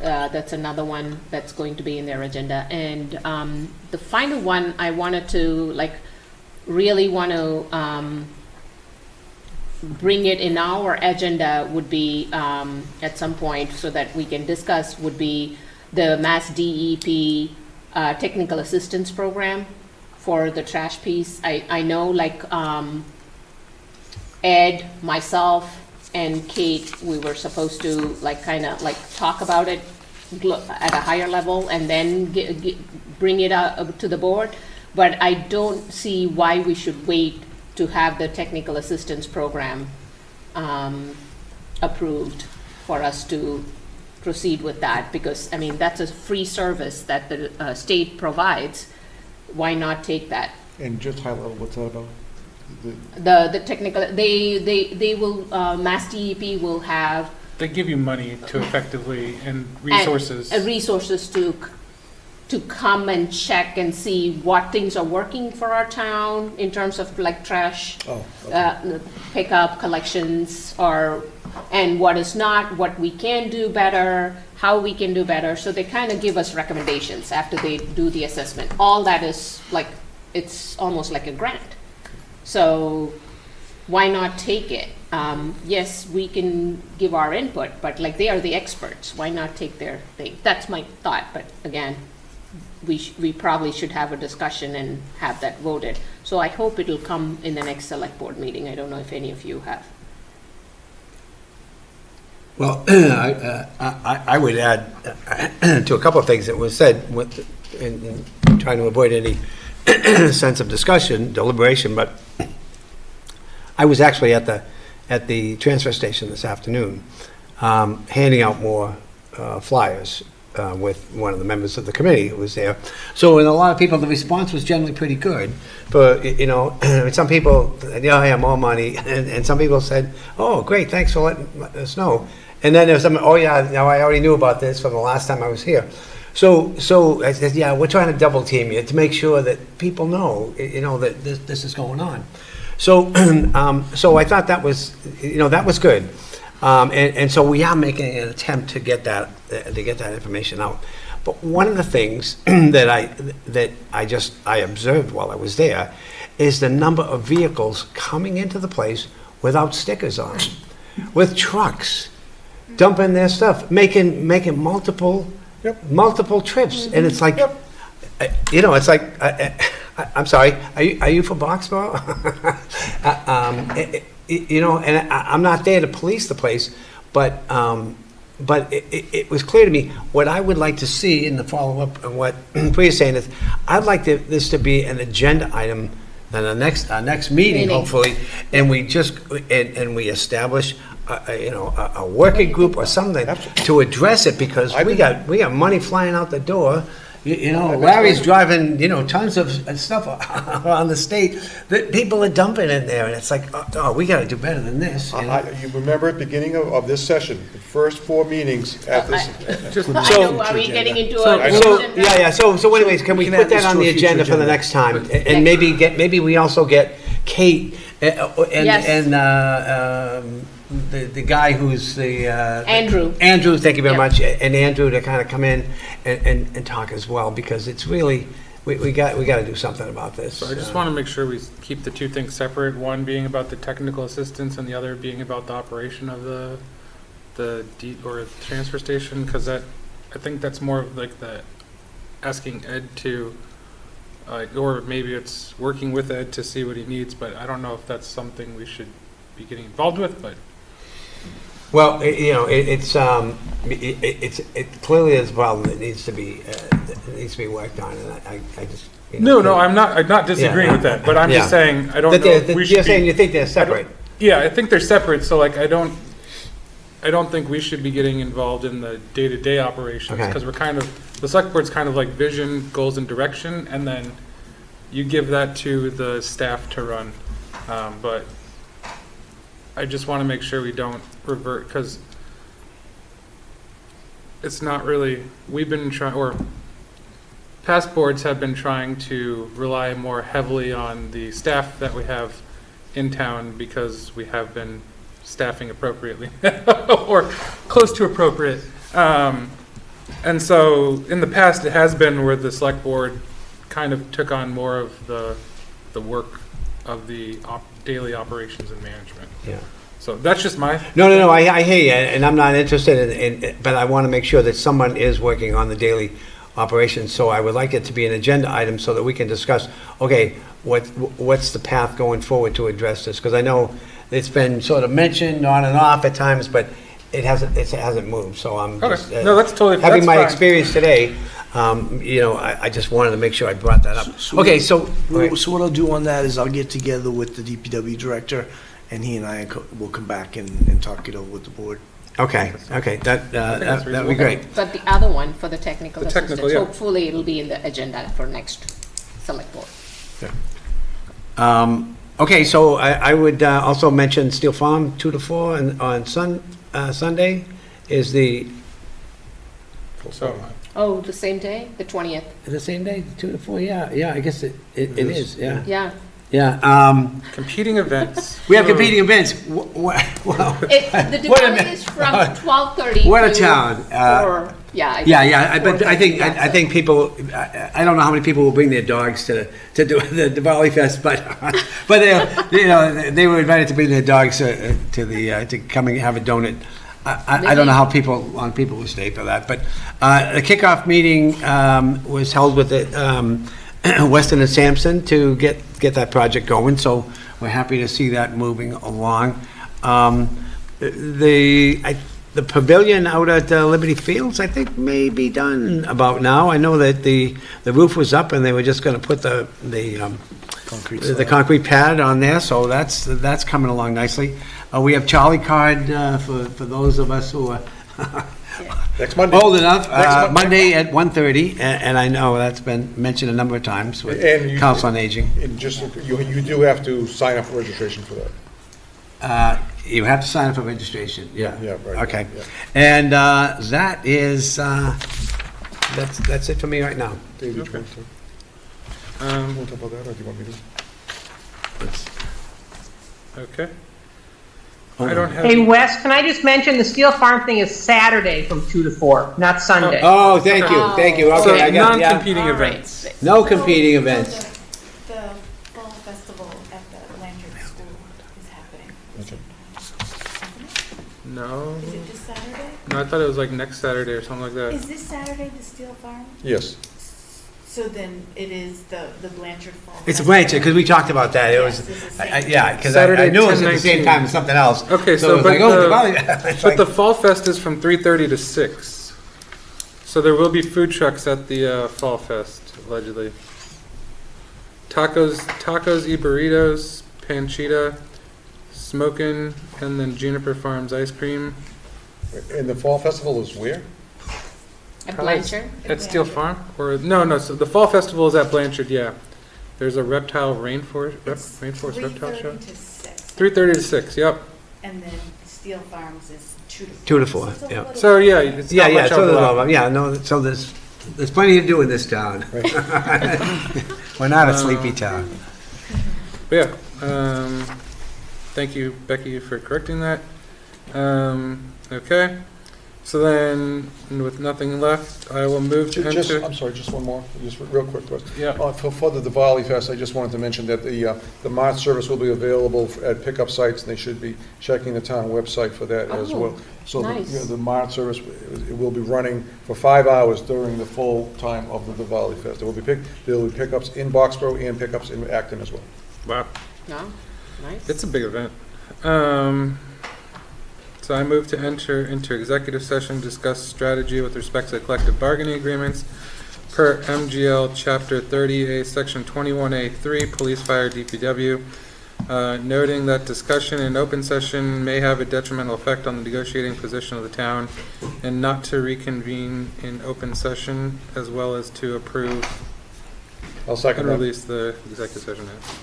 another one that's going to be in their agenda. And the final one I wanted to really want to bring it in our agenda would be at some point so that we can discuss would be the Mass DEP technical assistance program for the trash piece. I know Ed, myself, and Kate, we were supposed to talk about it at a higher level and then bring it up to the board, but I don't see why we should wait to have the technical assistance program approved for us to proceed with that, because, I mean, that's a free service that the state provides. Why not take that? And just high level, what's that about? The technical, they will, Mass DEP will have. They give you money to effectively, and resources. Resources to come and check and see what things are working for our town in terms of like trash pickup, collections, and what is not, what we can do better, how we can do better. So they kind of give us recommendations after they do the assessment. All that is like, it's almost like a grant. So why not take it? Yes, we can give our input, but like they are the experts. Why not take their thing? That's my thought, but again, we probably should have a discussion and have that voted. So I hope it'll come in the next select board meeting. I don't know if any of you have. Well, I would add to a couple of things that was said in trying to avoid any sense of discussion, deliberation, but I was actually at the transfer station this afternoon, handing out more flyers with one of the members of the committee who was there. So, in a lot of people, the response was generally pretty good. But, some people, yeah, more money, and some people said, oh, great, thanks for letting us know. And then there's some, oh, yeah, now I already knew about this from the last time I was here. So I said, yeah, we're trying to double team you to make sure that people know, that this is going on. So I thought that was, that was good. And so we are making an attempt to get that information out. But one of the things that I observed while I was there is the number of vehicles coming into the place without stickers on them, with trucks dumping their stuff, making multiple trips, and it's like, it's like, I'm sorry, are you for Boxborough? And I'm not there to police the place, but it was clear to me what I would like to see in the follow-up and what Priya's saying is, I'd like this to be an agenda item in our next meeting, hopefully, and we establish a working group or something to address it, because we got money flying out the door. Larry's driving, tons of stuff around the state that people are dumping in there, and it's like, oh, we got to do better than this. You remember at the beginning of this session, the first 4 meetings at this. Are we getting into So anyways, can we put that on the agenda for the next time? And maybe we also get Kate and the guy who's the Andrew. Andrew, thank you very much, and Andrew to kind of come in and talk as well, because it's really we got to do something about this. So I just want to make sure we keep the two things separate. One being about the technical assistance, and the other being about the operation of the transfer station, because I think that's more of like the asking Ed to. Or maybe it's working with Ed to see what he needs, but I don't know if that's something we should be getting involved with. But it's clearly is a problem that needs to be worked on, and I just no, I'm not disagreeing with that, but I'm just saying I don't know. You're saying you think they're separate? Yeah, I think they're separate. So like I don't think we should be getting involved in the day-to-day operations, because we're kind of, the select board's kind of like vision, goals, and direction, and then you give that to the staff to run. But I just want to make sure we don't revert, because it's not really, we've been trying, or past boards have been trying to rely more heavily on the staff that we have in town, because we have been staffing appropriately or close to appropriate. And so in the past, it has been where the select board kind of took on more of the work of the daily operations and management. Yeah. So that's just my... No, I hear you, and I'm not interested in but I want to make sure that someone is working on the daily operations, so I would like it to be an agenda item so that we can discuss, okay, what's the path going forward to address this? Because I know it's been sort of mentioned on and off at times, but it hasn't moved. So I'm just, no, that's totally having my fine. experience today. I just wanted to make sure I brought that up. So what I'll do on that is I'll get together with the DPW director and he and I will come back and talk it over with the board. Okay, that would be great. But the other one for the technical The technical, assistance, yeah. hopefully it'll be in the agenda for next select board. Okay, so I would also mention Steel Farm 2 to 4, and on Sunday is the, So, Oh, the same day, the 20th? the same day, 2 to 4, yeah, I guess it is, yeah. Yeah. Yeah, competing events. we have competing events. Wow. The What a Diwali minute. is from 12:30 What a to town. 4. Yeah. But I think people, I don't know how many people will bring their dogs to do the Diwali Fest, but they were invited to bring their dogs to come and have a donut. I don't know how people will stay for that, but the kickoff meeting was held with Weston and Sampson to get that project going, so we're happy to see that moving along. The pavilion out at Liberty Fields, I think, may be done about now. I know that the roof was up and they were just going to put the concrete pad on there, so that's coming along nicely. We have Charlie Card for those of us who are Next Monday. old enough. Next Monday at 1:30, and I know that's been mentioned a number of times with Council on Aging. And just, you do have to sign up for registration for that. You have to sign up for registration, yeah. Yeah, right. Okay. Yeah. And that is, that's it for me right now. Dave, did you want to? Want to talk about that, or do you want me to? Okay. I don't have. Hey, Wes, can I just mention the Steel Farm thing is Saturday from 2 to 4, not Sunday. Oh, thank you. Okay, So I got non-competing events. No competing events. The fall festival at the Blanchard School is happening. No. Is it this Saturday? No, I thought it was like next Saturday or something like that. Is this Saturday the Steel Farm? Yes. So then it is the Blanchard Fall. It's a Blanchard, because we talked about that. It was, because I knew it was at the same time as something else. Okay, So it was like, but the Fall Fest is from 3:30 to 6. So there will be food trucks at the Fall Fest, allegedly. Tacos, y burritos, panchita, smoking, and then Juniper Farms ice cream. And the fall festival is where? At Blanchard? At Steel Farm? Or no, so the Fall Festival is at Blanchard, yeah. There's a rainforest reptile show? 3:30 to 6, yep. And then Steel Farms is 2 to 4. 2 to 4, yeah. So yeah, it's not much overlap. So there's plenty to do in this town. We're not a sleepy town. But yeah, thank you, Becky, for correcting that. Okay, so then, with nothing left, I will move to enter. I'm sorry, just one more, just real quick question. Yeah. For the Diwali Fest, I just wanted to mention that the Mart service will be available at pickup sites, and they should be checking the town website for that as well. So nice. the Mart service, it will be running for 5 hours during the full time of the Diwali Fest. There will be pickups in Boxborough and pickups in Acton as well. Wow, No? Nice. it's a big event. So I move to enter into executive session, discuss strategy with respect to collective bargaining agreements per MGL Chapter 30A, Section 21A3, Police, Fire, DPW, noting that discussion in open session may have a detrimental effect on the negotiating position of the town, and not to reconvene in open session, as well as to approve I'll second and that. release the executive session minutes.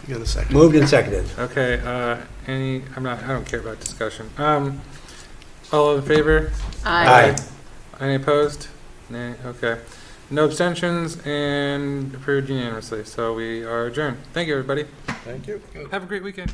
You got a second? Moved and seconded. Okay, I don't care about discussion. All in favor? Aye. Any opposed? Nay, okay. No abstentions and approved unanimously, so we are adjourned. Thank you, everybody. Thank you. Have a great weekend.